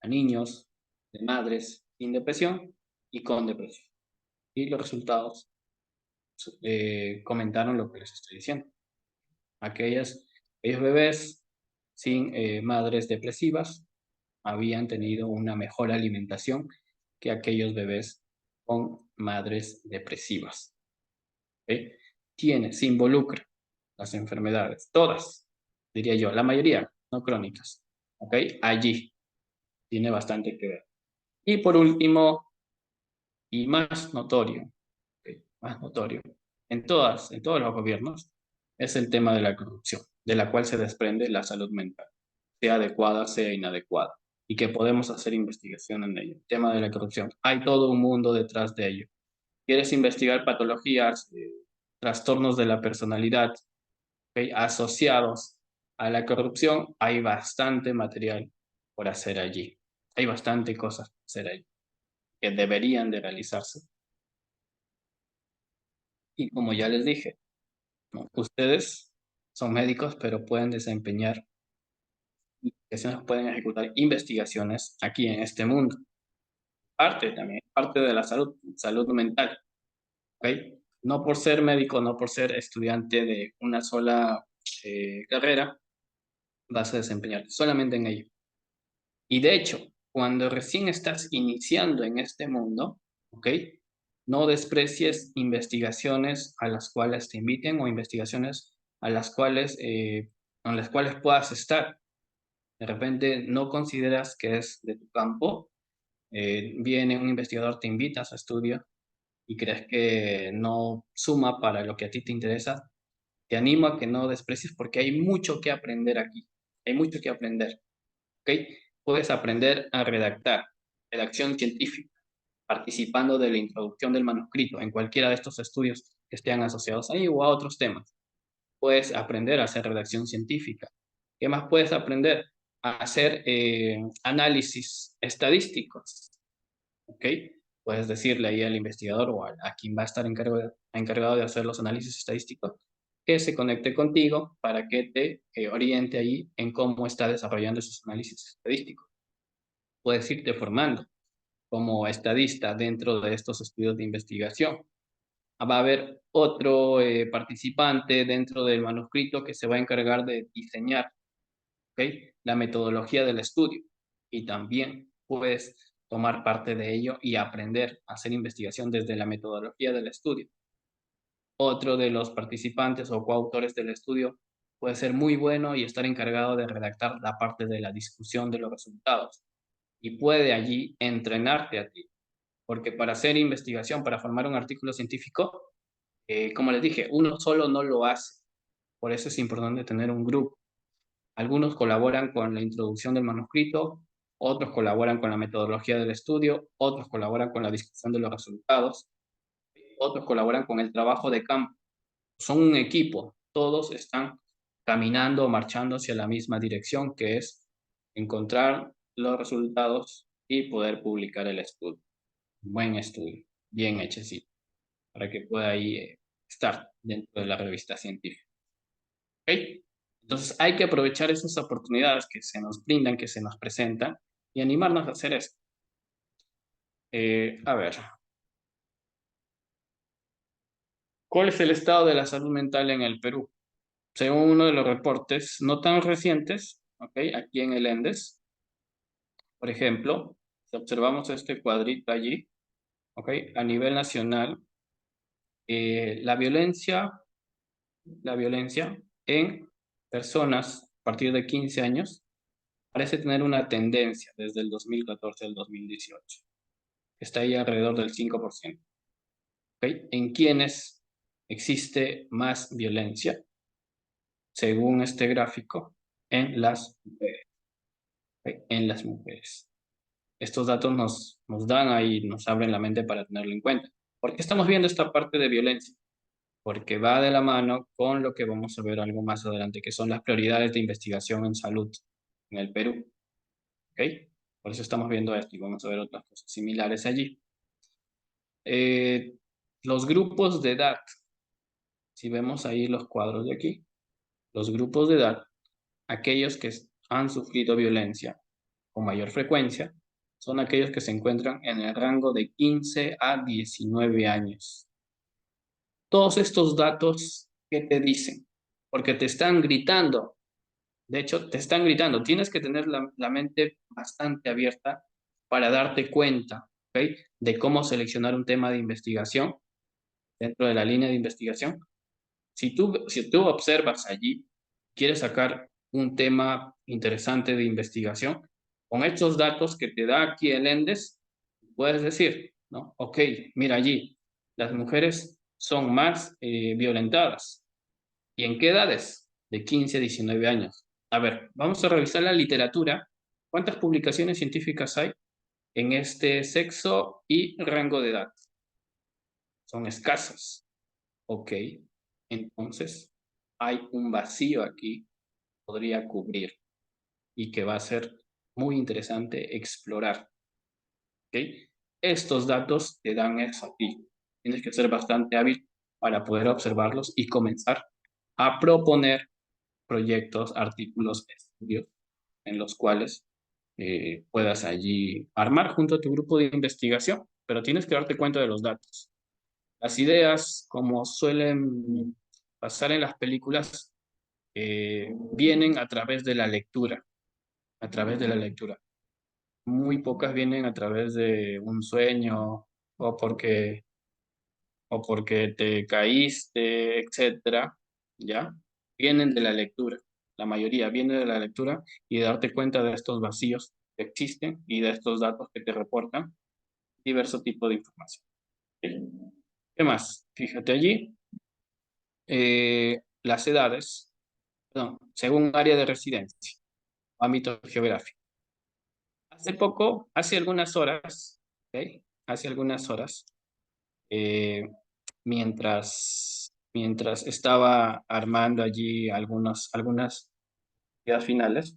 a niños de madres sin depresión y con depresión. Y los resultados comentaron lo que les estoy diciendo. Aquellos bebés sin madres depresivas habían tenido una mejor alimentación que aquellos bebés con madres depresivas. ¿Ok? Se involucra las enfermedades, todas, diría yo, la mayoría, no crónicas. ¿Ok? Allí tiene bastante que ver. Y por último, y más notorio, más notorio en todos los gobiernos, es el tema de la corrupción, de la cual se desprende la salud mental, sea adecuada, sea inadecuada, y que podemos hacer investigación en ello. El tema de la corrupción, hay todo un mundo detrás de ello. ¿Quieres investigar patologías, trastornos de la personalidad, ¿ok? Asociados a la corrupción? Hay bastante material por hacer allí. Hay bastante cosas por hacer allí que deberían de realizarse. Y como ya les dije, ¿no? Ustedes son médicos, pero pueden desempeñar investigaciones, pueden ejecutar investigaciones aquí en este mundo. Parte de la salud mental, ¿ok? No por ser médico, no por ser estudiante de una sola carrera, vas a desempeñarte solamente en ello. Y de hecho, cuando recién estás iniciando en este mundo, ¿ok? No desprecies investigaciones a las cuales te inviten o investigaciones a en las cuales puedas estar. De repente no consideras que es de tu campo, viene un investigador, te invita a su estudio y crees que no suma para lo que a ti te interesa, te animo a que no desprecies porque hay mucho que aprender aquí, hay mucho que aprender, ¿ok? Puedes aprender a redactar, redacción científica, participando de la introducción del manuscrito en cualquiera de estos estudios que estén asociados ahí o a otros temas. Puedes aprender a hacer redacción científica. ¿Qué más puedes aprender? A hacer análisis estadísticos, ¿ok? Puedes decirle ahí al investigador o a quien va a estar encargado de hacer los análisis estadísticos que se conecte contigo para que te oriente ahí en cómo está desarrollando esos análisis estadísticos. Puedes irte formando como estadista dentro de estos estudios de investigación. Va a haber otro participante dentro del manuscrito que se va a encargar de diseñar, ¿ok? La metodología del estudio y también puedes tomar parte de ello y aprender a hacer investigación desde la metodología del estudio. Otro de los participantes o coautores del estudio puede ser muy bueno y estar encargado de redactar la parte de la discusión de los resultados. y puede allí entrenarte a ti. Porque para hacer investigación, para formar un artículo científico, como les dije, uno solo no lo hace. Por eso es importante tener un grupo. Algunos colaboran con la introducción del manuscrito, otros colaboran con la metodología del estudio, otros colaboran con la discusión de los resultados, otros colaboran con el trabajo de campo. Son un equipo, todos están caminando o marchando hacia la misma dirección, que es encontrar los resultados y poder publicar el estudio. Un buen estudio, bien hechecito, para que pueda ahí estar dentro de la revista científica. ¿Ok? Entonces hay que aprovechar esas oportunidades que se nos brindan, que se nos presentan y animarnos a hacer esto. A ver, ¿cuál es el estado de la salud mental en el Perú? Según uno de los reportes no tan recientes, ¿ok? Aquí en el ENDES, por ejemplo, si observamos este cuadrito allí, ¿ok? A nivel nacional, la violencia en personas a partir de 15 años parece tener una tendencia desde el 2014 al 2018. Está ahí alrededor del 5%. ¿Ok? ¿En quiénes existe más violencia? Según este gráfico, en las mujeres. ¿Ok? En las mujeres. Estos datos nos dan ahí, nos abren la mente para tenerlo en cuenta. ¿Por qué estamos viendo esta parte de violencia? Porque va de la mano con lo que vamos a ver algo más adelante, que son las prioridades de investigación en salud en el Perú. ¿Ok? Por eso estamos viendo esto y vamos a ver otras cosas similares allí. Eh, los grupos de edad, si vemos ahí los cuadros de aquí, los grupos de edad, aquellos que han sufrido violencia con mayor frecuencia, son aquellos que se encuentran en el rango de 15 a 19 años. Todos estos datos, ¿qué te dicen? Porque te están gritando. De hecho, te están gritando. Tienes que tener la mente bastante abierta para darte cuenta, ¿ok? De cómo seleccionar un tema de investigación dentro de la línea de investigación. Si tú observas allí, quieres sacar un tema interesante de investigación, con estos datos que te da aquí el ENDES, puedes decir, ¿no? Ok, mira allí, las mujeres son más violentadas. ¿Y en qué edades? De 15 a 19 años. A ver, vamos a revisar la literatura. ¿Cuántas publicaciones científicas hay en este sexo y rango de edad? Son escasas. Ok, entonces hay un vacío aquí que podría cubrir y que va a ser muy interesante explorar. ¿Ok? Estos datos te dan eso a ti. Tienes que ser bastante hábil para poder observarlos y comenzar a proponer proyectos, artículos, estudios en los cuales puedas allí armar junto a tu grupo de investigación, pero tienes que darte cuenta de los datos. Las ideas, como suelen pasar en las películas, vienen a través de la lectura, a través de la lectura. Muy pocas vienen a través de un sueño o porque, o porque te caíste, etcétera, ¿ya? Vienen de la lectura. La mayoría viene de la lectura y de darte cuenta de estos vacíos que existen y de estos datos que te reportan diverso tipo de información. ¿Qué más? Fíjate allí, las edades, perdón, según área de residencia, ámbito geográfico. Hace poco, hace algunas horas, ¿ok? Hace algunas horas, eh, mientras estaba armando allí algunas ideas finales,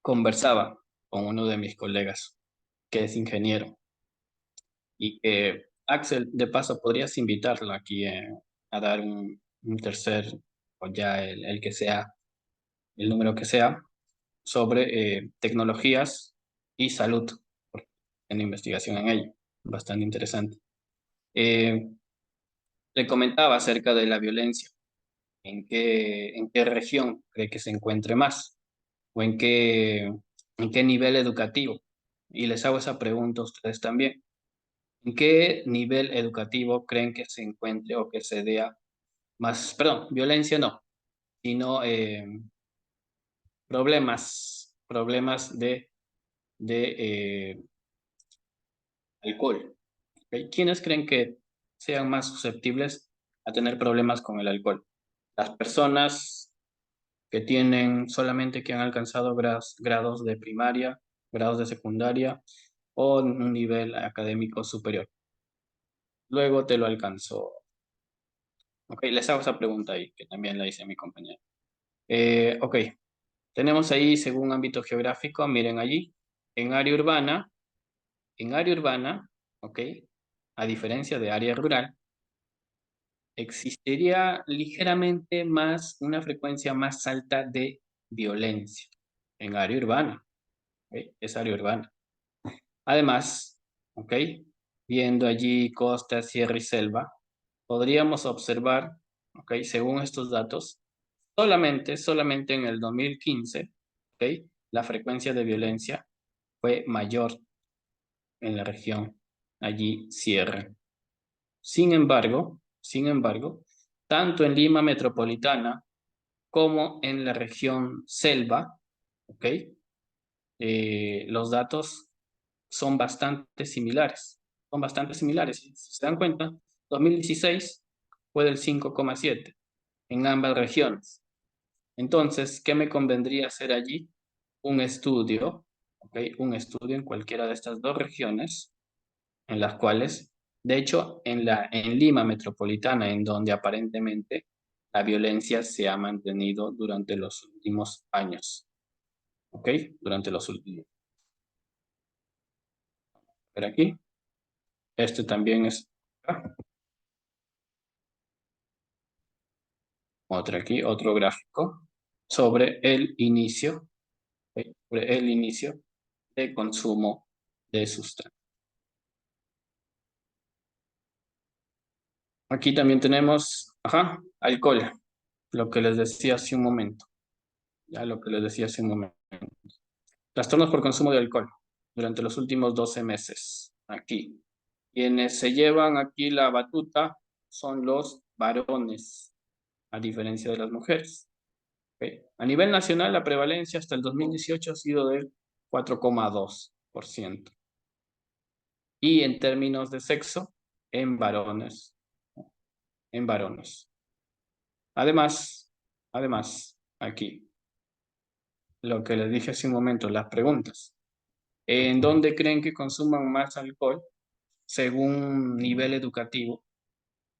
conversaba con uno de mis colegas, que es ingeniero, y que, Axel, de paso, podrías invitarlo aquí a dar un tercer, o ya el que sea, el número que sea, sobre tecnologías y salud, porque en investigación en ello, bastante interesante. Eh, Le comentaba acerca de la violencia, en qué región cree que se encuentre más, o en qué nivel educativo. Y les hago esa pregunta a ustedes también. ¿En qué nivel educativo creen que se encuentre o que se dé más, perdón, violencia no, sino problemas problemas de alcohol. ¿Ok? ¿Quiénes creen que sean más susceptibles a tener problemas con el alcohol? Las personas que tienen solamente que han alcanzado grados de primaria, grados de secundaria o un nivel académico superior. Luego te lo alcanzó. Ok, les hago esa pregunta ahí, que también la hice a mi compañero. Ok, tenemos ahí según ámbito geográfico, miren allí, en área urbana, ok, a diferencia de área rural, existiría ligeramente más, una frecuencia más alta de violencia en área urbana, ¿ok? Es área urbana. Además, ¿ok? Viendo allí costa, sierra y selva, podríamos observar, ¿ok? Según estos datos, solamente en el 2015, ¿ok? La frecuencia de violencia fue mayor en la región, allí sierra. Sin embargo, tanto en Lima metropolitana como en la región selva, ¿ok? Los datos son bastante similares. Son bastante similares. Si se dan cuenta, 2016 fue del 5,7 en ambas regiones. Entonces, ¿qué me convendría hacer allí? Un estudio, ¿ok? Un estudio en cualquiera de estas dos regiones, en las cuales, de hecho, en Lima metropolitana, en donde aparentemente la violencia se ha mantenido durante los últimos años, ¿ok? Durante los últimos. Pero aquí, este también es otro aquí, otro gráfico sobre el inicio, ¿ok? Sobre el inicio de consumo de sustancias. Aquí también tenemos, alcohol, lo que les decía hace un momento, ya lo que les decía hace un momento. Trastornos por consumo de alcohol durante los últimos 12 meses. Aquí. Quienes se llevan aquí la batuta son los varones, a diferencia de las mujeres. ¿Ok? A nivel nacional, la prevalencia hasta el 2018 ha sido del 4,2%. Y en términos de sexo, en varones. En varones. Además, aquí, lo que les dije hace un momento, las preguntas. ¿En dónde creen que consuman más alcohol según nivel educativo?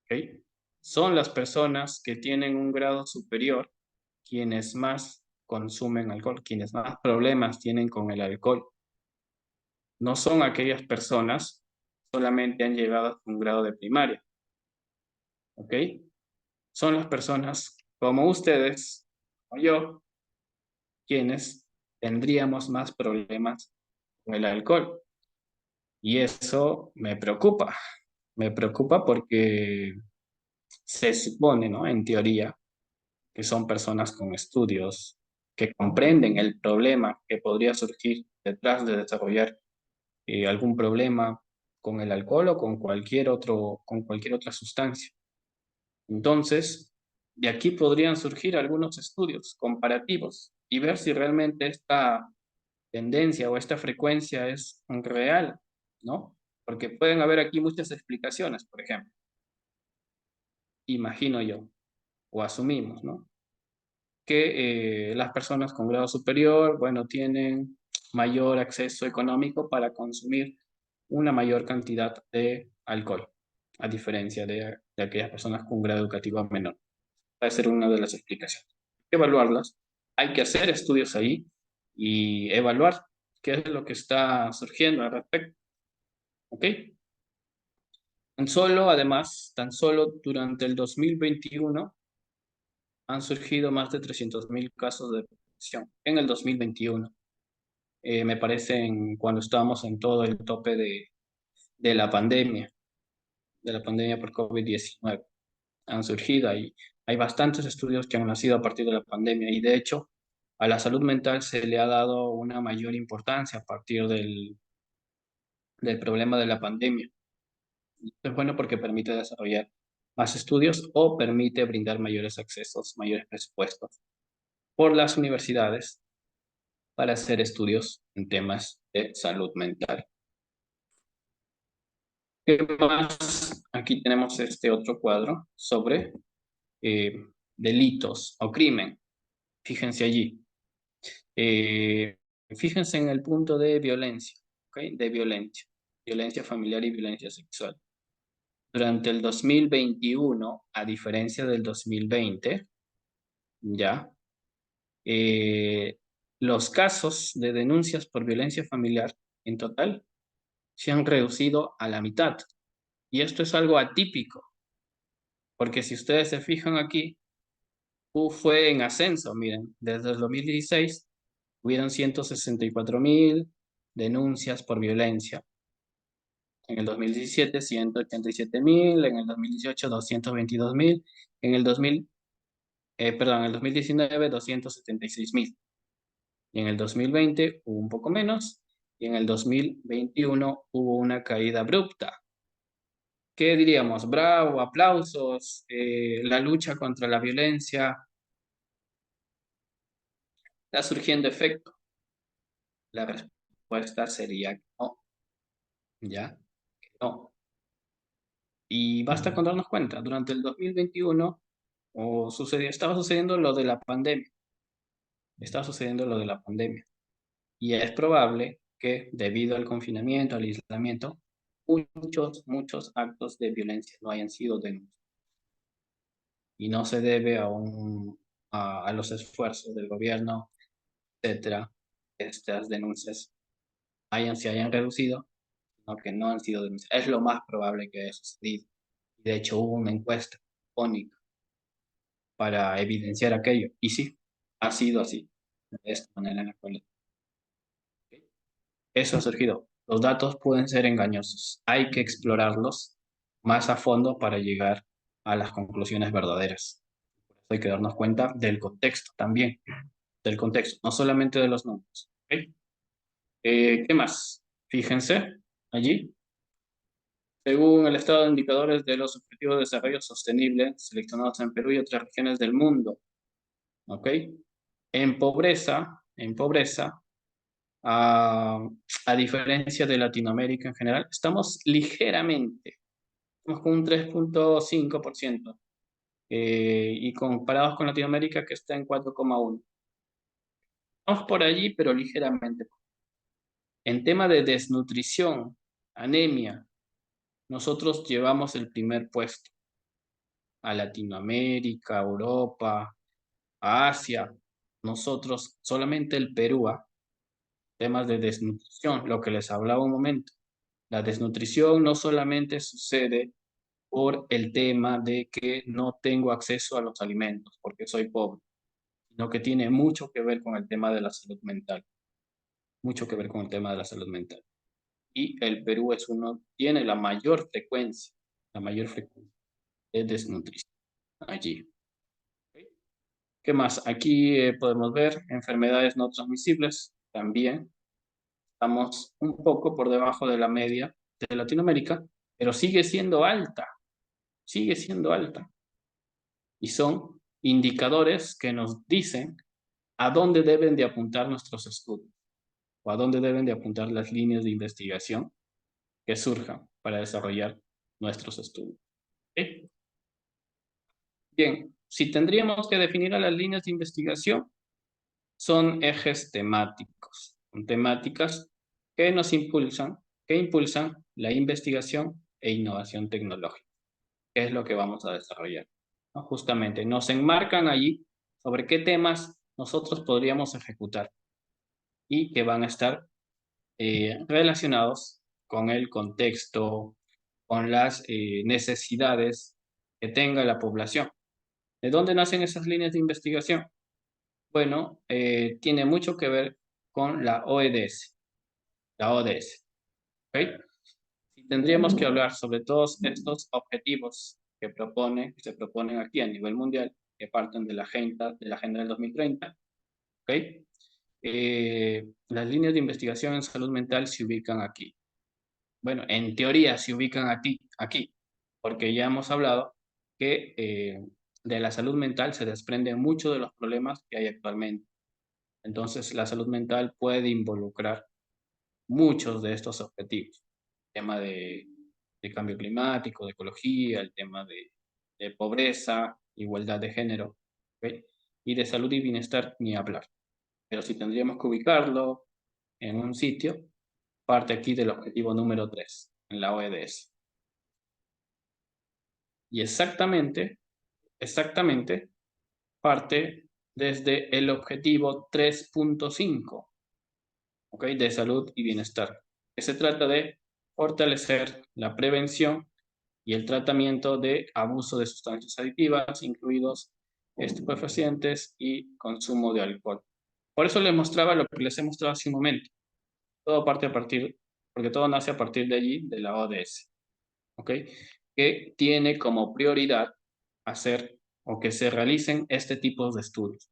¿Ok? Son las personas que tienen un grado superior quienes más consumen alcohol, quienes más problemas tienen con el alcohol. No son aquellas personas solamente han llegado a un grado de primaria, ¿ok? Son las personas como ustedes o yo, quienes tendríamos más problemas con el alcohol. Y eso me preocupa porque se supone, ¿no? En teoría, que son personas con estudios, que comprenden el problema que podría surgir detrás de desarrollar algún problema con el alcohol o con cualquier otra sustancia. Entonces, de aquí podrían surgir algunos estudios comparativos y ver si realmente esta tendencia o esta frecuencia es real, ¿no? Porque pueden haber aquí muchas explicaciones, por ejemplo, imagino yo, o asumimos, ¿no? Que las personas con grado superior, bueno, tienen mayor acceso económico para consumir una mayor cantidad de alcohol, a diferencia de aquellas personas con grado educativo menor. Puede ser una de las explicaciones. Hay que evaluarlas, hay que hacer estudios ahí y evaluar qué es lo que está surgiendo al respecto. ¿Ok? Tan solo durante el 2021 han surgido más de 300.000 casos de depresión en el 2021. Me parece cuando estábamos en todo el tope de la pandemia, por COVID-19. Han surgido, hay bastantes estudios que han nacido a partir de la pandemia y de hecho a la salud mental se le ha dado una mayor importancia a partir del problema de la pandemia. Es bueno porque permite desarrollar más estudios o permite brindar mayores accesos, mayores presupuestos por las universidades para hacer estudios en temas de salud mental. ¿Qué más? Aquí tenemos este otro cuadro sobre delitos o crimen. Fíjense allí. Eh, Fíjense en el punto de violencia, ¿ok? De violencia familiar y violencia sexual. Durante el 2021, a diferencia del 2020, ya, eh, los casos de denuncias por violencia familiar en total se han reducido a la mitad. Y esto es algo atípico, porque si ustedes se fijan aquí, fue en ascenso, miren, desde el 2016 hubieron 164.000 denuncias por violencia. En el 2017, 187.000, en el 2018, 222.000, en el 2019, 276.000. Y en el 2020 hubo un poco menos, y en el 2021 hubo una caída abrupta. ¿Qué diríamos? Bravo, aplausos, la lucha contra la violencia está surgiendo efecto. La respuesta sería que no, ya, que no. Y basta con darnos cuenta, durante el 2021 estaba sucediendo lo de la pandemia, estaba sucediendo lo de la pandemia. Y es probable que debido al confinamiento, al aislamiento, muchos actos de violencia no hayan sido denunciados. Y no se debe a los esfuerzos del gobierno, etcétera, estas denuncias se hayan reducido, sino que no han sido denunciadas. Es lo más probable que haya sucedido. De hecho, hubo una encuesta única para evidenciar aquello. Y sí, ha sido así, de esta manera en la cual. Eso ha surgido. Los datos pueden ser engañosos. Hay que explorarlos más a fondo para llegar a las conclusiones verdaderas. Por eso hay que darnos cuenta del contexto también, del contexto, no solamente de los números. ¿Ok? ¿Qué más? Fíjense allí. Según el estado de indicadores de los Objetivos de Desarrollo Sostenible seleccionados en Perú y otras regiones del mundo, ¿ok? En pobreza, a diferencia de Latinoamérica en general, estamos estamos con un 3,5%, y comparados con Latinoamérica que está en 4,1%. Estamos por allí, pero ligeramente. En tema de desnutrición, anemia, nosotros llevamos el primer puesto a Latinoamérica, a Europa, a Asia. Nosotros, solamente el Perú, temas de desnutrición, lo que les hablaba un momento. La desnutrición no solamente sucede por el tema de que no tengo acceso a los alimentos porque soy pobre, sino que tiene mucho que ver con el tema de la salud mental, mucho que ver con el tema de la salud mental. Y el Perú tiene la mayor frecuencia de desnutrición allí. ¿Qué más? Aquí podemos ver enfermedades no transmisibles, también estamos un poco por debajo de la media de Latinoamérica, pero sigue siendo alta. Y son indicadores que nos dicen a dónde deben de apuntar nuestros estudios o a dónde deben de apuntar las líneas de investigación que surjan para desarrollar nuestros estudios. ¿Sí? Bien, si tendríamos que definir a las líneas de investigación, son ejes temáticos, son temáticas que que impulsan la investigación e innovación tecnológica, que es lo que vamos a desarrollar, ¿no? Justamente nos enmarcan allí sobre qué temas nosotros podríamos ejecutar y que van a estar relacionados con el contexto, con las necesidades que tenga la población. ¿De dónde nacen esas líneas de investigación? Bueno, tiene mucho que ver con la ODS, ¿ok? Y tendríamos que hablar sobre todos estos objetivos que se proponen aquí a nivel mundial, que parten de la Agenda del 2030, ¿ok? Las líneas de investigación en salud mental se ubican aquí. Bueno, en teoría se ubican aquí, porque ya hemos hablado que de la salud mental se desprenden muchos de los problemas que hay actualmente. Entonces, la salud mental puede involucrar muchos de estos objetivos. El tema de cambio climático, de ecología, el tema de pobreza, igualdad de género, ¿ok? Y de salud y bienestar, ni hablar. Pero si tendríamos que ubicarlo en un sitio, parte aquí del objetivo número 3 en la OEDS. Y exactamente, parte desde el objetivo 3.5, ¿ok? De salud y bienestar, que se trata de fortalecer la prevención y el tratamiento de abuso de sustancias adictivas, incluidos estupefacientes y consumo de alcohol. Por eso les mostraba lo que les he mostrado hace un momento. Todo parte a partir, porque todo nace a partir de allí, de la ODS, ¿ok? Que tiene como prioridad hacer o que se realicen este tipo de estudios.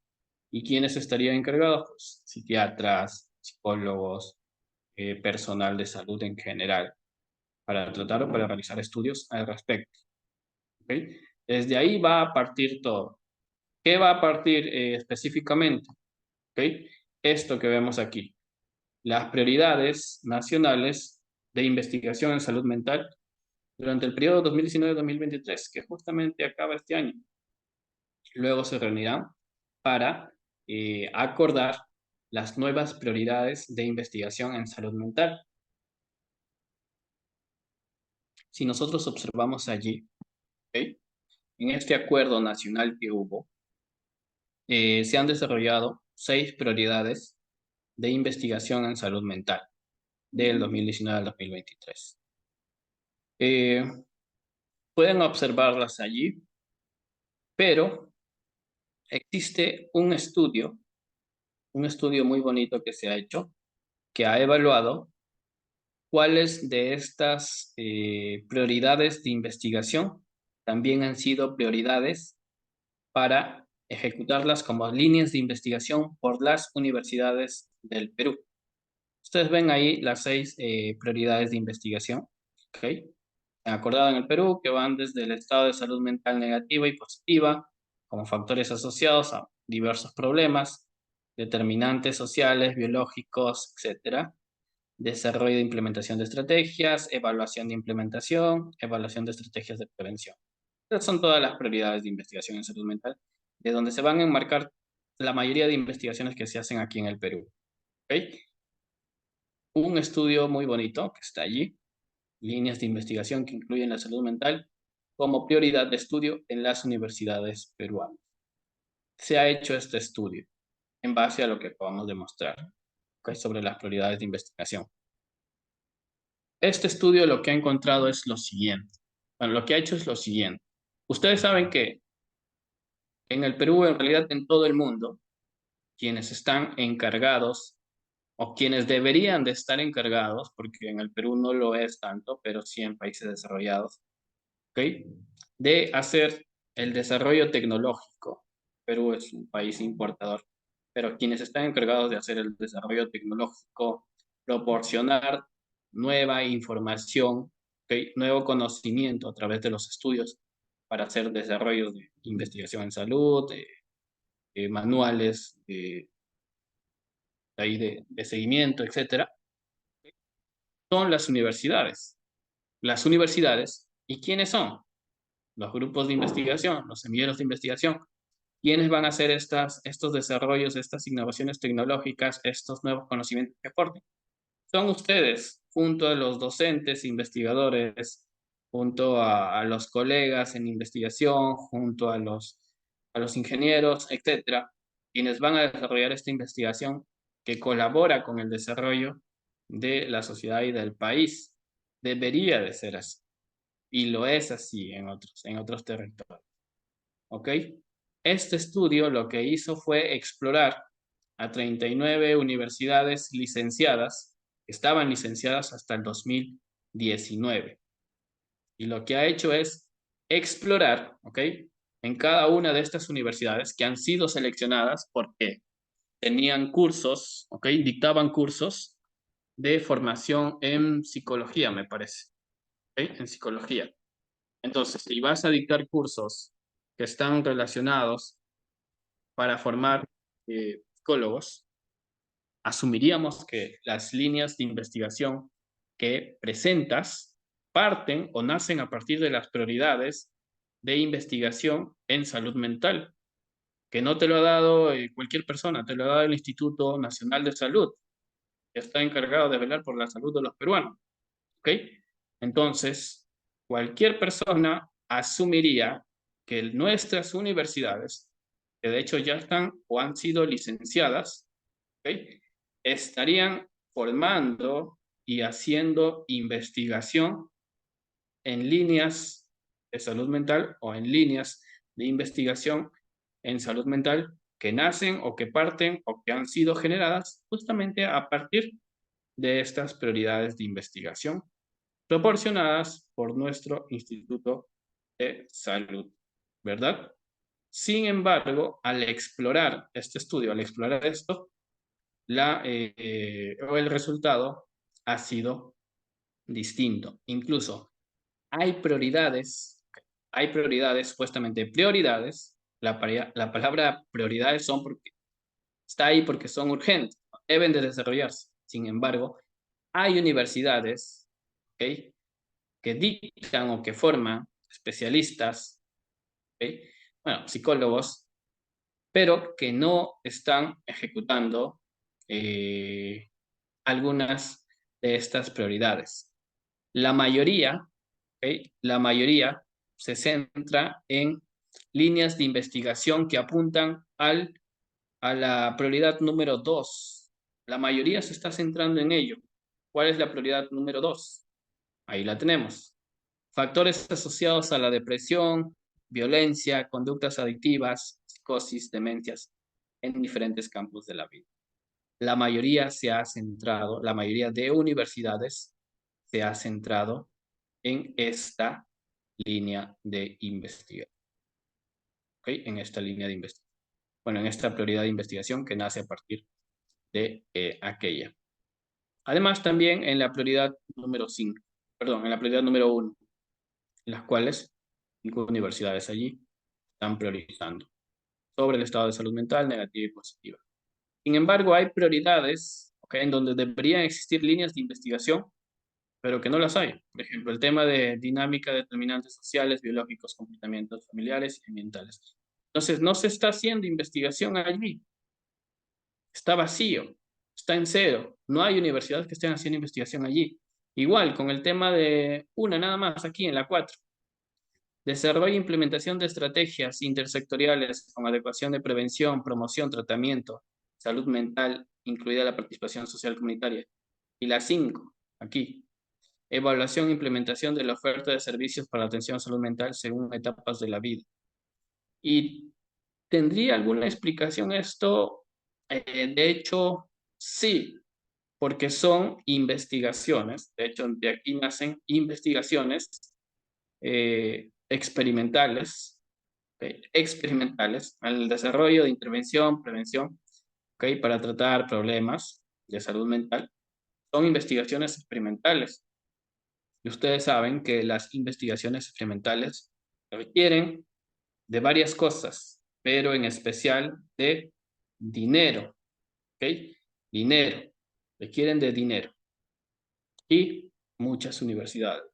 ¿Y quiénes estarían encargados? Pues psiquiatras, psicólogos, personal de salud en general, para tratar o para realizar estudios al respecto. ¿Okay? Desde ahí va a partir todo. ¿Qué va a partir específicamente? ¿Okay? Esto que vemos aquí. Las prioridades nacionales de investigación en salud mental durante el periodo 2019-2023, que justamente acaba este año. Luego se reunirán para acordar las nuevas prioridades de investigación en salud mental. Si nosotros observamos allí, ¿okay? En este acuerdo nacional que hubo, se han desarrollado 6 prioridades de investigación en salud mental del 2019 al 2023. Eh, Pueden observarlas allí, pero existe un estudio muy bonito que se ha hecho, que ha evaluado cuáles de estas prioridades de investigación también han sido prioridades para ejecutarlas como líneas de investigación por las universidades del Perú. Ustedes ven ahí las 6 prioridades de investigación, ¿ok? Acordado en el Perú, que van desde el estado de salud mental negativa y positiva, como factores asociados a diversos problemas, determinantes sociales, biológicos, etcétera, desarrollo de implementación de estrategias, evaluación de implementación, evaluación de estrategias de prevención. Estas son todas las prioridades de investigación en salud mental, de donde se van a enmarcar la mayoría de investigaciones que se hacen aquí en el Perú. ¿Okay? Un estudio muy bonito que está allí, líneas de investigación que incluyen la salud mental como prioridad de estudio en las universidades peruanas. Se ha hecho este estudio en base a lo que podamos demostrar, ¿okay? Sobre las prioridades de investigación. Este estudio lo que ha encontrado es lo siguiente. Bueno, lo que ha hecho es lo siguiente. Ustedes saben que en el Perú, en realidad en todo el mundo, quienes están encargados o quienes deberían de estar encargados, porque en el Perú no lo es tanto, pero sí en países desarrollados, ¿ok? De hacer el desarrollo tecnológico. Perú es un país importador, pero quienes están encargados de hacer el desarrollo tecnológico, proporcionar nueva información, ¿ok? Nuevo conocimiento a través de los estudios para hacer desarrollos de investigación en salud, manuales de seguimiento, etcétera, son las universidades. Las universidades, ¿y quiénes son? Los grupos de investigación, los semilleros de investigación. ¿Quiénes van a hacer estos desarrollos, estas innovaciones tecnológicas, estos nuevos conocimientos que aporten? Son ustedes, junto a los docentes, investigadores, junto a los colegas en investigación, junto a los ingenieros, etcétera, quienes van a desarrollar esta investigación que colabora con el desarrollo de la sociedad y del país. Debería de ser así, y lo es así en otros territorios. ¿Ok? Este estudio lo que hizo fue explorar a 39 universidades licenciadas, que estaban licenciadas hasta el 2019. Y lo que ha hecho es explorar, ¿ok? En cada una de estas universidades que han sido seleccionadas porque tenían cursos, ¿ok? Dictaban cursos de formación en psicología, me parece, ¿ok? En psicología. Entonces, si vas a dictar cursos que están relacionados para formar psicólogos, asumiríamos que las líneas de investigación que presentas parten o nacen a partir de las prioridades de investigación en salud mental, que no te lo ha dado cualquier persona, te lo ha dado el Instituto Nacional de Salud, que está encargado de velar por la salud de los peruanos. ¿Ok? Entonces, cualquier persona asumiría que nuestras universidades, que de hecho ya están o han sido licenciadas, ¿ok? Estarían formando y haciendo investigación en líneas de salud mental o en líneas de investigación en salud mental que nacen o que parten o que han sido generadas justamente a partir de estas prioridades de investigación proporcionadas por nuestro Instituto de Salud, ¿verdad? Sin embargo, al explorar este estudio, al explorar esto, o el resultado ha sido distinto. Incluso hay prioridades, supuestamente prioridades, la palabra prioridades son porque está ahí porque son urgentes, deben de desarrollarse. Sin embargo, hay universidades, ¿ok?, que dictan o que forman especialistas, ¿ok?, bueno, psicólogos, pero que no están ejecutando eh, algunas de estas prioridades. La mayoría, ¿ok?, la mayoría se centra en líneas de investigación que apuntan a la prioridad número 2. La mayoría se está centrando en ello. ¿Cuál es la prioridad número 2? Ahí la tenemos. Factores asociados a la depresión, violencia, conductas adictivas, psicosis, demencias en diferentes campos de la vida. La mayoría se ha centrado, la mayoría de universidades se ha centrado en esta línea de investigación. ¿Ok? En esta línea de investigación. Bueno, en esta prioridad de investigación que nace a partir de aquella. Además, también en la prioridad número 5, perdón, en la prioridad número 1, en las cuales 5 universidades allí están priorizando sobre el estado de salud mental negativa y positiva. Sin embargo, hay prioridades, ¿okay?, en donde deberían existir líneas de investigación, pero que no las hay. Por ejemplo, el tema de dinámica, determinantes sociales, biológicos, comportamientos familiares y ambientales. Entonces, no se está haciendo investigación allí. Está vacío, está en cero. No hay universidades que estén haciendo investigación allí. Igual con el tema de una nada más aquí en la 4. Desarrollo e implementación de estrategias intersectoriales con adecuación de prevención, promoción, tratamiento, salud mental, incluida la participación social comunitaria. Y la 5, aquí. Evaluación e implementación de la oferta de servicios para la atención a salud mental según etapas de la vida. ¿Y tendría alguna explicación esto? De hecho, sí, porque son investigaciones. De hecho, de aquí nacen investigaciones experimentales, ¿okay?, experimentales, al desarrollo de intervención, prevención, ¿okay?, para tratar problemas de salud mental. Son investigaciones experimentales. Y ustedes saben que las investigaciones experimentales requieren de varias cosas, pero en especial de dinero, ¿ok? Dinero. Requieren de dinero. Y muchas universidades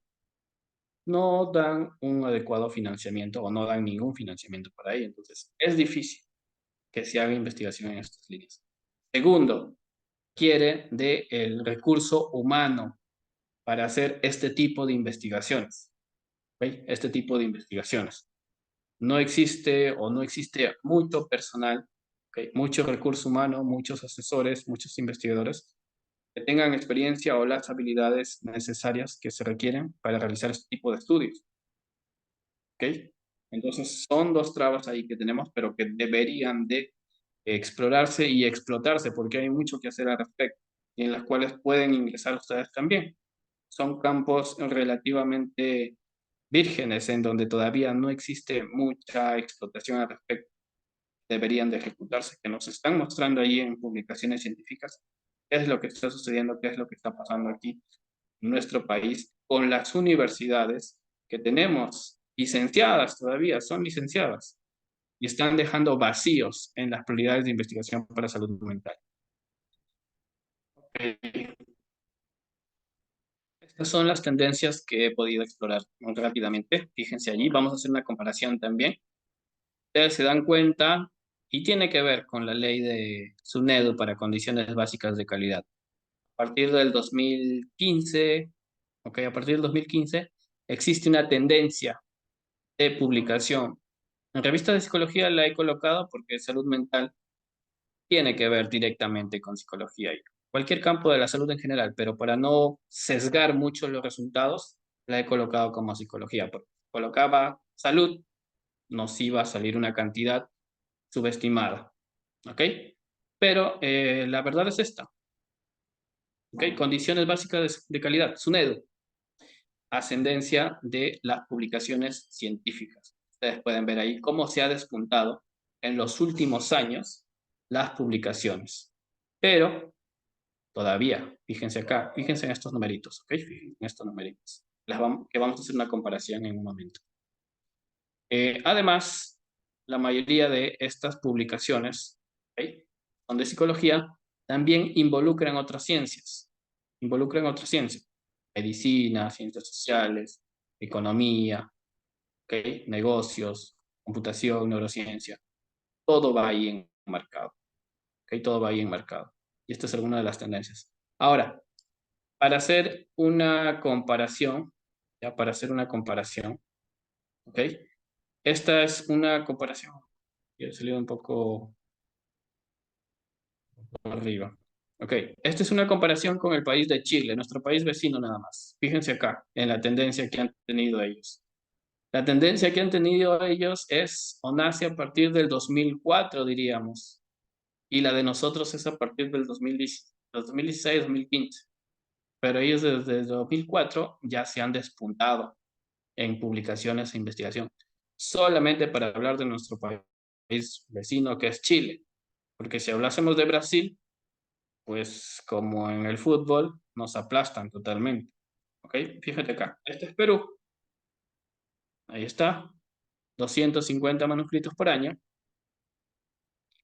no dan un adecuado financiamiento o no dan ningún financiamiento para ello. Entonces, es difícil que se haga investigación en estas líneas. Segundo, quiere del recurso humano para hacer este tipo de investigaciones. ¿Ok? Este tipo de investigaciones. No existe o no existe mucho personal, ¿ok?, mucho recurso humano, muchos asesores, muchos investigadores que tengan experiencia o las habilidades necesarias que se requieren para realizar este tipo de estudios. ¿Ok? Entonces, son dos trabas ahí que tenemos, pero que deberían de explorarse y explotarse, porque hay mucho que hacer al respecto, y en las cuales pueden ingresar ustedes también. Son campos relativamente vírgenes, en donde todavía no existe mucha explotación al respecto. Deberían de ejecutarse, que nos están mostrando ahí en publicaciones científicas qué es lo que está sucediendo, qué es lo que está pasando aquí en nuestro país con las universidades que tenemos licenciadas todavía, son licenciadas y están dejando vacíos en las prioridades de investigación para salud mental. Estas son las tendencias que he podido explorar muy rápidamente. Fíjense allí, vamos a hacer una comparación también. Ustedes se dan cuenta y tiene que ver con la ley de SUNEDU para condiciones básicas de calidad. A partir del 2015, a partir del 2015 existe una tendencia de publicación. En revista de psicología la he colocado porque salud mental tiene que ver directamente con psicología y cualquier campo de la salud en general, pero para no sesgar mucho los resultados, la he colocado como psicología. Porque colocaba salud, nos iba a salir una cantidad subestimada, ¿ok? Pero la verdad es esta, ¿ok? Condiciones básicas de calidad, SUNEDU, ascendencia de las publicaciones científicas. Ustedes pueden ver ahí cómo se ha despuntado en los últimos años las publicaciones. Pero todavía, fíjense acá, fíjense en estos numeritos, ¿ok? Fíjense en estos numeritos, que vamos a hacer una comparación en un momento. Además, la mayoría de estas publicaciones, ¿ok?, son de psicología, también involucran otras ciencias, medicina, ciencias sociales, economía, ¿ok?, negocios, computación, neurociencia, todo va ahí enmarcado, ¿ok? Todo va ahí enmarcado. Y esta es alguna de las tendencias. Ahora, para hacer una comparación, ya para hacer una comparación, ¿ok? Esta es una comparación. Y he salido un poco arriba. Ok, esta es una comparación con el país de Chile, nuestro país vecino nada más. Fíjense acá, en la tendencia que han tenido ellos. La tendencia que han tenido ellos es o nace a partir del 2004, diríamos, y la de nosotros es a partir del 2010, 2016, 2015. Pero ellos desde el 2004 ya se han despuntado en publicaciones e investigación. Solamente para hablar de nuestro país vecino que es Chile. Porque si hablásemos de Brasil, pues como en el fútbol, nos aplastan totalmente. ¿Ok? Fíjate acá. Este es Perú. Ahí está. 250 manuscritos por año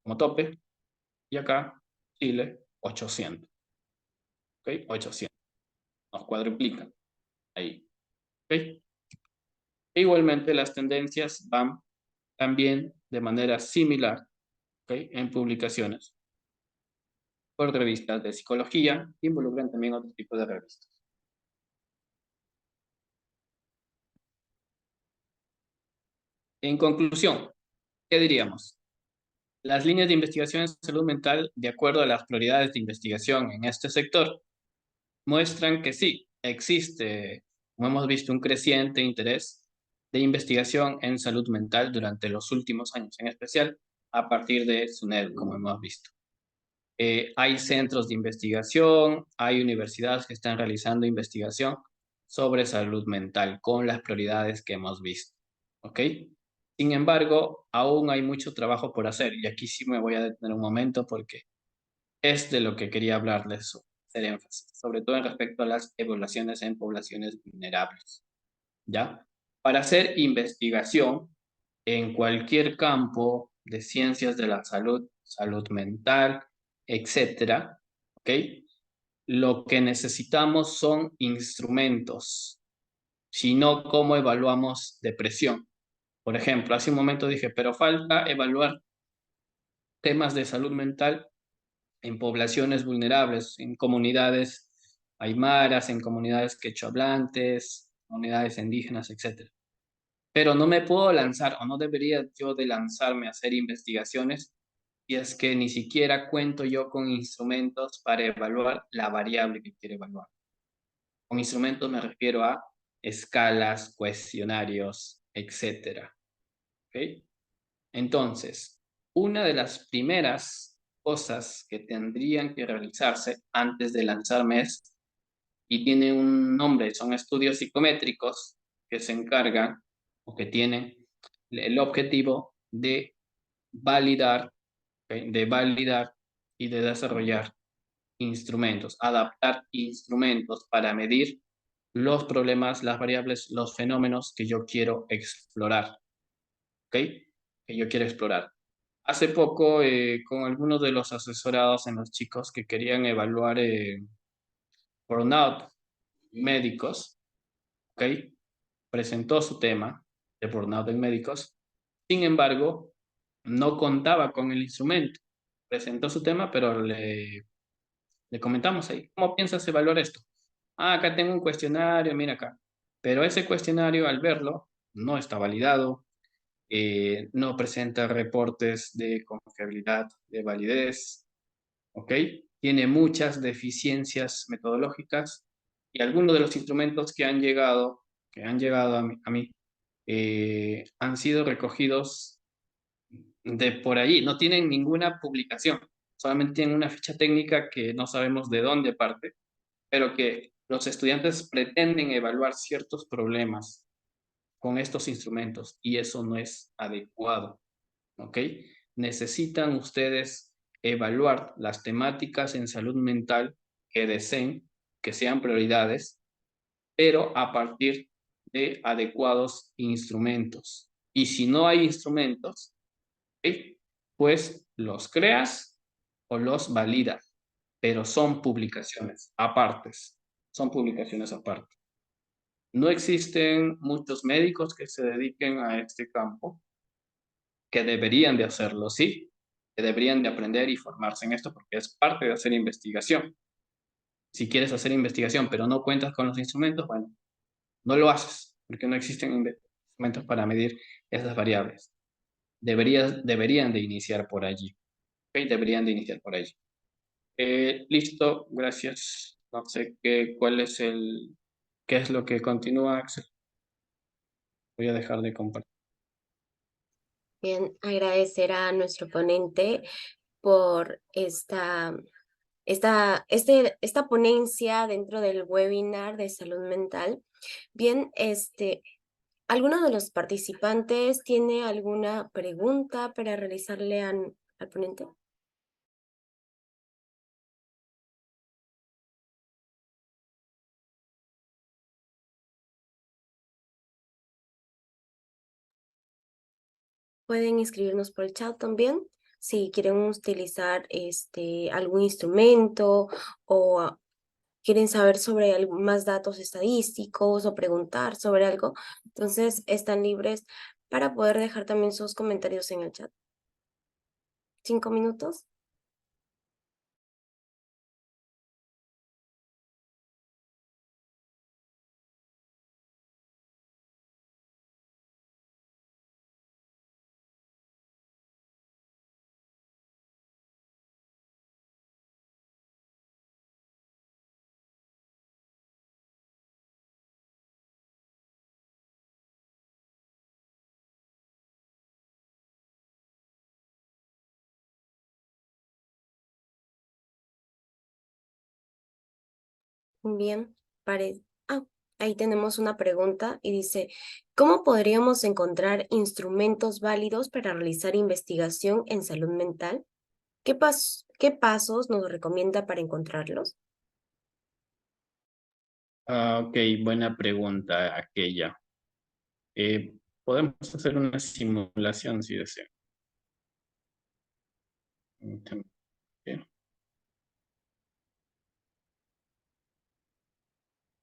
como tope. Y acá, Chile, 800. ¿Ok? 800. Nos cuadruplican. Ahí. ¿Ok? E igualmente las tendencias van también de manera similar, ¿ok?, en publicaciones por revistas de psicología, que involucran también otro tipo de revistas. En conclusión, ¿qué diríamos? Las líneas de investigación en salud mental, de acuerdo a las prioridades de investigación en este sector, muestran que sí, existe, como hemos visto, un creciente interés de investigación en salud mental durante los últimos años, en especial a partir de SUNED, como hemos visto. Hay centros de investigación, hay universidades que están realizando investigación sobre salud mental con las prioridades que hemos visto, ¿ok? Sin embargo, aún hay mucho trabajo por hacer y aquí sí me voy a detener un momento porque es de lo que quería hablarles, hacer énfasis, sobre todo en respecto a las evaluaciones en poblaciones vulnerables, ¿ya? Para hacer investigación en cualquier campo de ciencias de la salud, salud mental, etcétera, ¿ok? Lo que necesitamos son instrumentos, si no, ¿cómo evaluamos depresión? Por ejemplo, hace un momento dije, pero falta evaluar temas de salud mental en poblaciones vulnerables, en comunidades aymaras, en comunidades quechohablantes, comunidades indígenas, etcétera. Pero no me puedo lanzar, o no debería yo de lanzarme a hacer investigaciones, y es que ni siquiera cuento yo con instrumentos para evaluar la variable que quiero evaluar. Con instrumentos me refiero a escalas, cuestionarios, etcétera. ¿Ok? Entonces, una de las primeras cosas que tendrían que realizarse antes de lanzarme es, y tiene un nombre, son estudios psicométricos que se encargan o que tienen el objetivo de validar, ¿ok?, de validar y de desarrollar instrumentos, adaptar instrumentos para medir los problemas, las variables, los fenómenos que yo quiero explorar, ¿ok? Que yo quiero explorar. Hace poco, con algunos de los asesorados en los chicos que querían evaluar burnout médicos, ¿ok? Presentó su tema de burnout en médicos. Sin embargo, no contaba con el instrumento. Presentó su tema, pero le comentamos ahí, ¿cómo piensas evaluar esto? Ah, acá tengo un cuestionario, mira acá. Pero ese cuestionario, al verlo, no está validado, no presenta reportes de confiabilidad, de validez, ¿ok? Tiene muchas deficiencias metodológicas y algunos de los instrumentos que han llegado a mí han sido recogidos de por allí, no tienen ninguna publicación, solamente tienen una ficha técnica que no sabemos de dónde parte, pero que los estudiantes pretenden evaluar ciertos problemas con estos instrumentos y eso no es adecuado, ¿ok? Necesitan ustedes evaluar las temáticas en salud mental que deseen, que sean prioridades, pero a partir de adecuados instrumentos. Y si no hay instrumentos, ¿ok? Pues los creas o los validas, pero son publicaciones apartes, son publicaciones aparte. No existen muchos médicos que se dediquen a este campo, que deberían de hacerlo, sí, que deberían de aprender y formarse en esto porque es parte de hacer investigación. Si quieres hacer investigación pero no cuentas con los instrumentos, bueno, no lo haces porque no existen instrumentos para medir esas variables. Deberían de iniciar por allí, ¿ok? Deberían de iniciar por allí. Listo, gracias. No sé qué es lo que continúa, Axel. Voy a dejar de compartir. Bien, agradecer a nuestro ponente por esta ponencia dentro del webinar de salud mental. Bien, ¿alguno de los participantes tiene alguna pregunta para realizarle al ponente? Pueden escribirnos por el chat también si quieren utilizar algún instrumento o quieren saber sobre más datos estadísticos o preguntar sobre algo. Entonces están libres para poder dejar también sus comentarios en el chat. 5 minutos. Bien, ah, ahí tenemos una pregunta y dice, ¿cómo podríamos encontrar instrumentos válidos para realizar investigación en salud mental? ¿Qué pasos nos recomienda para encontrarlos? Ah, ok, buena pregunta aquella. Podemos hacer una simulación si desean. Ok.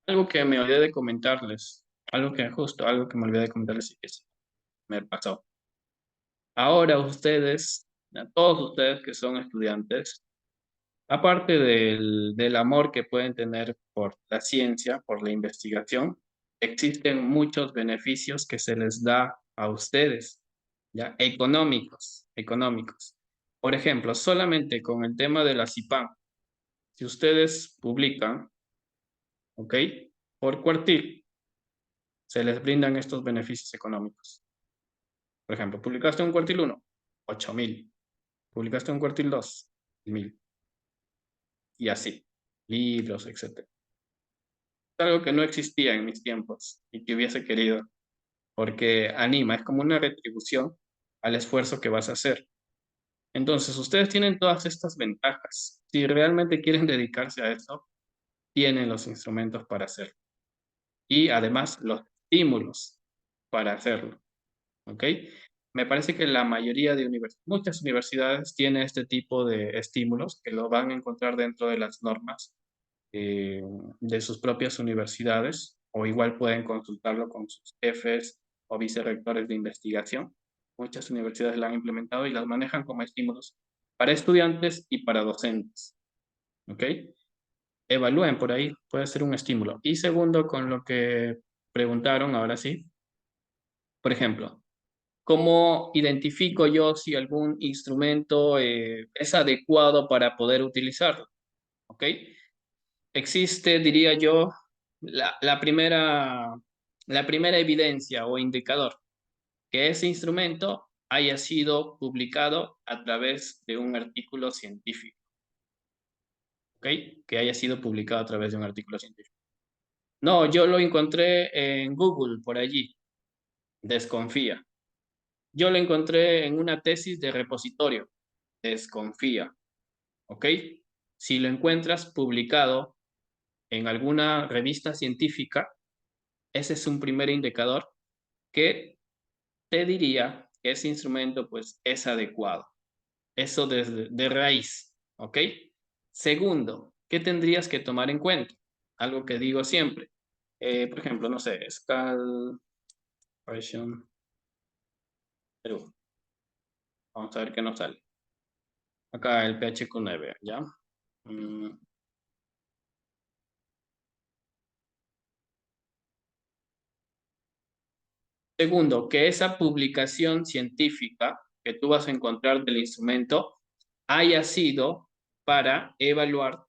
Algo que me olvidé de comentarles, algo que me olvidé de comentarles y que sí me pasó. Ahora ustedes, a todos ustedes que son estudiantes, aparte del amor que pueden tener por la ciencia, por la investigación, existen muchos beneficios que se les da a ustedes, ya económicos. Por ejemplo, solamente con el tema de la CIPAM, si ustedes publican, ¿ok? Por cuartil, se les brindan estos beneficios económicos. Por ejemplo, publicaste un cuartil 1, 8.000. Publicaste un cuartil 2, 1.000. Y así, libros, etcétera. Es algo que no existía en mis tiempos y que hubiese querido, porque anima, es como una retribución al esfuerzo que vas a hacer. Entonces, ustedes tienen todas estas ventajas. Si realmente quieren dedicarse a eso, tienen los instrumentos para hacerlo. Y además los estímulos para hacerlo. ¿Ok? me parece que la mayoría de muchas universidades tienen este tipo de estímulos que lo van a encontrar dentro de las normas eh, de sus propias universidades, o igual pueden consultarlo con sus jefes o vicerrectores de investigación. Muchas universidades la han implementado y las manejan como estímulos para estudiantes y para docentes. ¿Ok? Evalúen por ahí, puede ser un estímulo. Y segundo, con lo que preguntaron, ahora sí, por ejemplo, ¿cómo identifico yo si algún instrumento es adecuado para poder utilizarlo? ¿Ok? Existe, diría yo, la primera evidencia o indicador que ese instrumento haya sido publicado a través de un artículo científico, ¿ok? Que haya sido publicado a través de un artículo científico. No, yo lo encontré en Google por allí, desconfía. Yo lo encontré en una tesis de repositorio, desconfía, ¿ok? Si lo encuentras publicado en alguna revista científica, ese es un primer indicador que te diría que ese instrumento pues es adecuado. Eso de raíz, ¿ok? Segundo, ¿qué tendrías que tomar en cuenta? Algo que digo siempre. Por ejemplo, no sé, Version Perú. Vamos a ver qué nos sale. Acá el PHQ9, ¿ya? Mm, Segundo, que esa publicación científica que tú vas a encontrar del instrumento haya sido para evaluar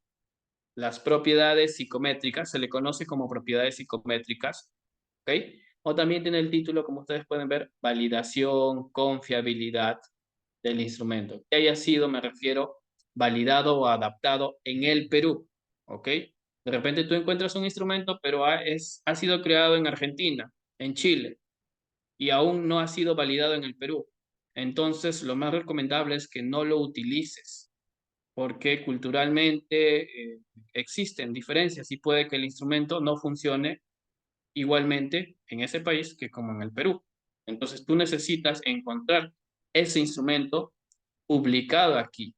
las propiedades psicométricas, se le conoce como propiedades psicométricas, ¿ok? O también tiene el título, como ustedes pueden ver, validación, confiabilidad del instrumento. Que haya sido, me refiero, validado o adaptado en el Perú, ¿ok? De repente tú encuentras un instrumento, pero ha sido creado en Argentina, en Chile, y aún no ha sido validado en el Perú. Entonces, lo más recomendable es que no lo utilices, porque culturalmente existen diferencias y puede que el instrumento no funcione igualmente en ese país que como en el Perú. Entonces, tú necesitas encontrar ese instrumento publicado aquí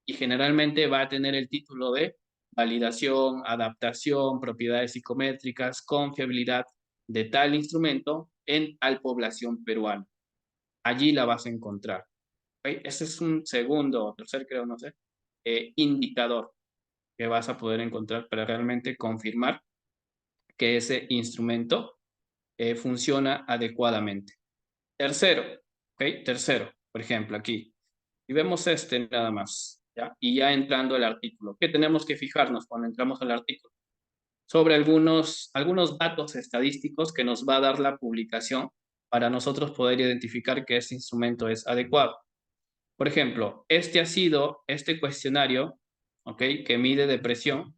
y generalmente va a tener el título de validación, adaptación, propiedades psicométricas, confiabilidad de tal instrumento en tal población peruana. Allí la vas a encontrar. ¿Ok? Ese es un segundo o tercer, creo, no sé, indicador que vas a poder encontrar para realmente confirmar que ese instrumento funciona adecuadamente. Tercero, ¿ok? Tercero, por ejemplo, aquí. Y vemos este nada más, ¿ya? Y ya entrando al artículo. ¿Qué tenemos que fijarnos cuando entramos al artículo? Sobre algunos datos estadísticos que nos va a dar la publicación para nosotros poder identificar que este instrumento es adecuado. Por ejemplo, este cuestionario, ¿ok? Que mide depresión,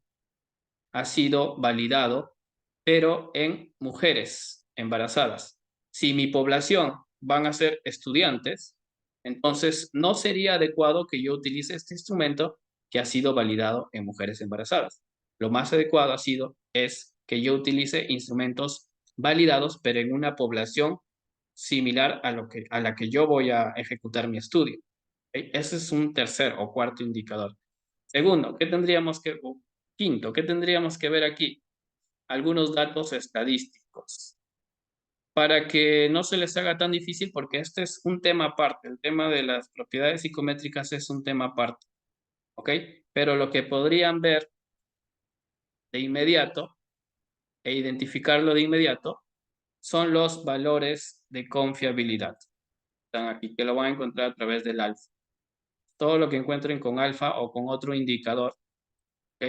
ha sido validado, pero en mujeres embarazadas. Si mi población van a ser estudiantes, entonces no sería adecuado que yo utilice este instrumento que ha sido validado en mujeres embarazadas. Lo más adecuado es que yo utilice instrumentos validados, pero en una población similar a la que yo voy a ejecutar mi estudio. ¿Ok? Ese es un tercer o cuarto indicador. Segundo, quinto, ¿qué tendríamos que ver aquí? Algunos datos estadísticos para que no se les haga tan difícil porque este es un tema aparte. El tema de las propiedades psicométricas es un tema aparte, ¿ok? Pero lo que podrían ver de inmediato e identificarlo de inmediato son los valores de confiabilidad. Están aquí, que lo van a encontrar a través del alfa. Todo lo que encuentren con alfa o con otro indicador, ¿ok?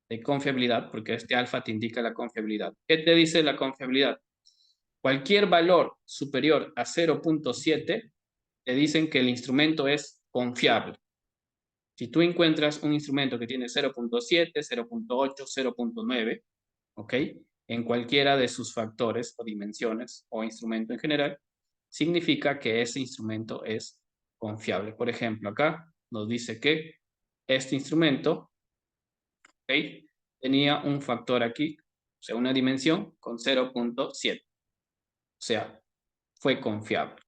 De confiabilidad, porque este alfa te indica la confiabilidad. ¿Qué te dice la confiabilidad? Cualquier valor superior a 0.7 te dicen que el instrumento es confiable. Si tú encuentras un instrumento que tiene 0.7, 0.8, 0.9, ¿ok? En cualquiera de sus factores o dimensiones o instrumento en general, significa que ese instrumento es confiable. Por ejemplo, acá nos dice que este instrumento, ¿ok? Tenía un factor aquí, o sea, una dimensión con 0.7. O sea, fue confiable.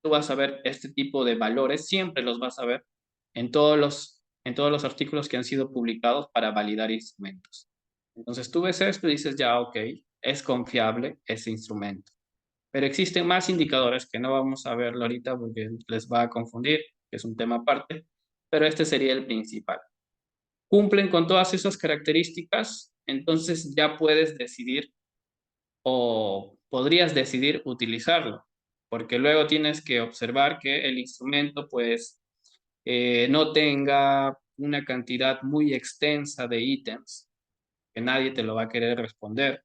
tú vas a ver este tipo de valores, siempre los vas a ver en todos los artículos que han sido publicados para validar instrumentos. Entonces tú ves esto y dices, ya, ok, es confiable ese instrumento. Pero existen más indicadores que no vamos a verlo ahorita porque les va a confundir, que es un tema aparte, pero este sería el principal. Cumplen con todas esas características, entonces ya puedes decidir o podrías decidir utilizarlo, porque luego tienes que observar que el instrumento pues no tenga una cantidad muy extensa de ítems, que nadie te lo va a querer responder,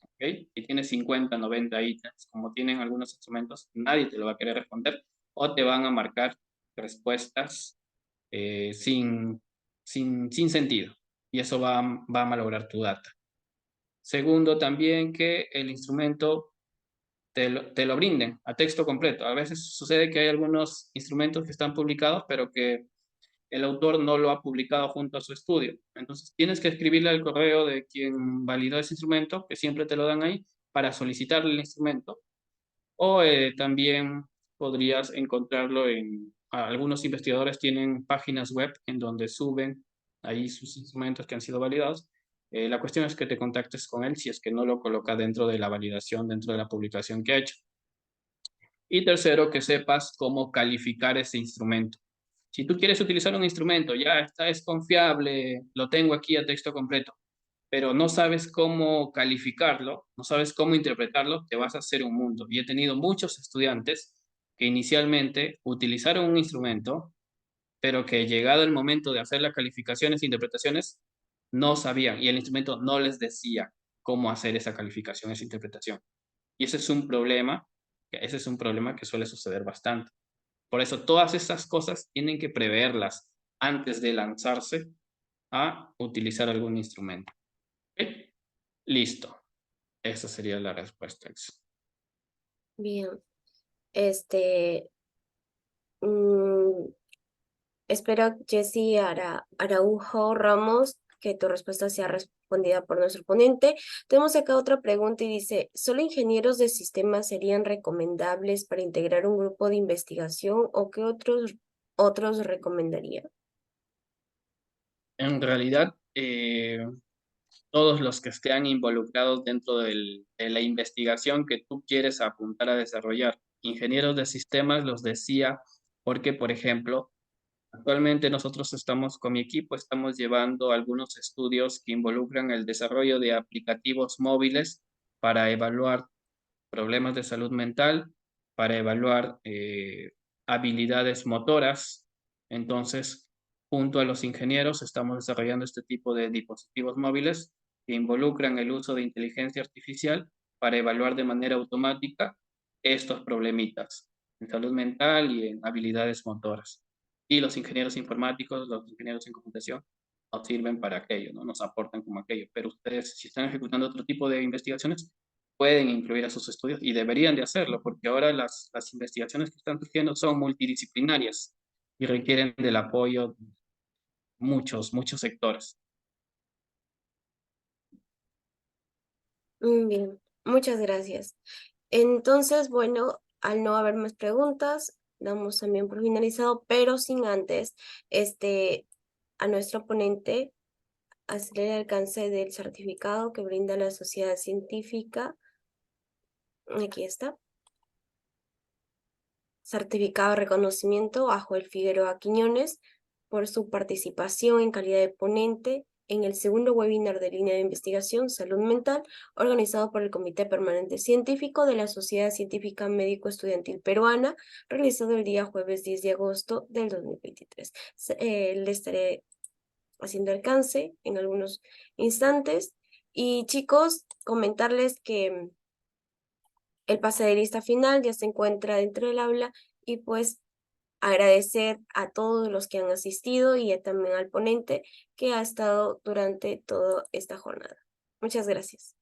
¿ok? Si tienes 50, 90 ítems, como tienen algunos instrumentos, nadie te lo va a querer responder o te van a marcar respuestas sin sentido y eso va a malograr tu data. Segundo, también que el instrumento te lo brinden a texto completo. A veces sucede que hay algunos instrumentos que están publicados, pero que el autor no lo ha publicado junto a su estudio. Entonces, tienes que escribirle al correo de quien validó ese instrumento, que siempre te lo dan ahí, para solicitarle el instrumento. O también podrías encontrarlo algunos investigadores tienen páginas web en donde suben ahí sus instrumentos que han sido validados. La cuestión es que te contactes con él si es que no lo coloca dentro de la validación, dentro de la publicación que ha hecho. Y tercero, que sepas cómo calificar ese instrumento. Si tú quieres utilizar un instrumento, ya está, es confiable, lo tengo aquí a texto completo, pero no sabes cómo calificarlo, no sabes cómo interpretarlo, te vas a hacer un mundo. Y he tenido muchos estudiantes que inicialmente utilizaron un instrumento, pero que llegado el momento de hacer las calificaciones e interpretaciones, no sabían y el instrumento no les decía cómo hacer esa calificación, esa interpretación. Y ese es un problema que suele suceder bastante. Por eso todas estas cosas tienen que preverlas antes de lanzarse a utilizar algún instrumento. ¿Ok? Listo. Esa sería la respuesta. Bien, este, mm, espero, Jessy Araujo Ramos, que tu respuesta sea respondida por nuestro ponente. Tenemos acá otra pregunta y dice, ¿solo ingenieros de sistemas serían recomendables para integrar un grupo de investigación o qué otros recomendaría? En realidad, todos los que estén involucrados dentro de la investigación que tú quieres apuntar a desarrollar. Ingenieros de sistemas los decía porque, por ejemplo, actualmente nosotros estamos con mi equipo, estamos llevando algunos estudios que involucran el desarrollo de aplicativos móviles para evaluar problemas de salud mental, para evaluar habilidades motoras. Entonces, junto a los ingenieros, estamos desarrollando este tipo de dispositivos móviles que involucran el uso de inteligencia artificial para evaluar de manera automática estos problemitas en salud mental y en habilidades motoras. Y los ingenieros informáticos, los ingenieros en computación, nos sirven para aquello, ¿no? Nos aportan como aquello. Pero ustedes, si están ejecutando otro tipo de investigaciones, pueden incluir a sus estudios y deberían de hacerlo, porque ahora las investigaciones que están surgiendo son multidisciplinarias y requieren del apoyo de muchos sectores. Bien, muchas gracias. Entonces, bueno, al no haber más preguntas, damos también por finalizado, pero sin antes, a nuestro ponente hacer el alcance del certificado que brinda la sociedad científica. Aquí está. Certificado de reconocimiento a Joel Figueroa Quiñones por su participación en calidad de ponente en el segundo webinar de línea de investigación Salud Mental, organizado por el Comité Permanente Científico de la Sociedad Científica Médico Estudiantil Peruana, realizado el día jueves 10 de agosto del 2023. Le estaré haciendo alcance en algunos instantes. Y chicos, comentarles que el pase de lista final ya se encuentra dentro del aula y pues agradecer a todos los que han asistido y también al ponente que ha estado durante toda esta jornada. Muchas gracias.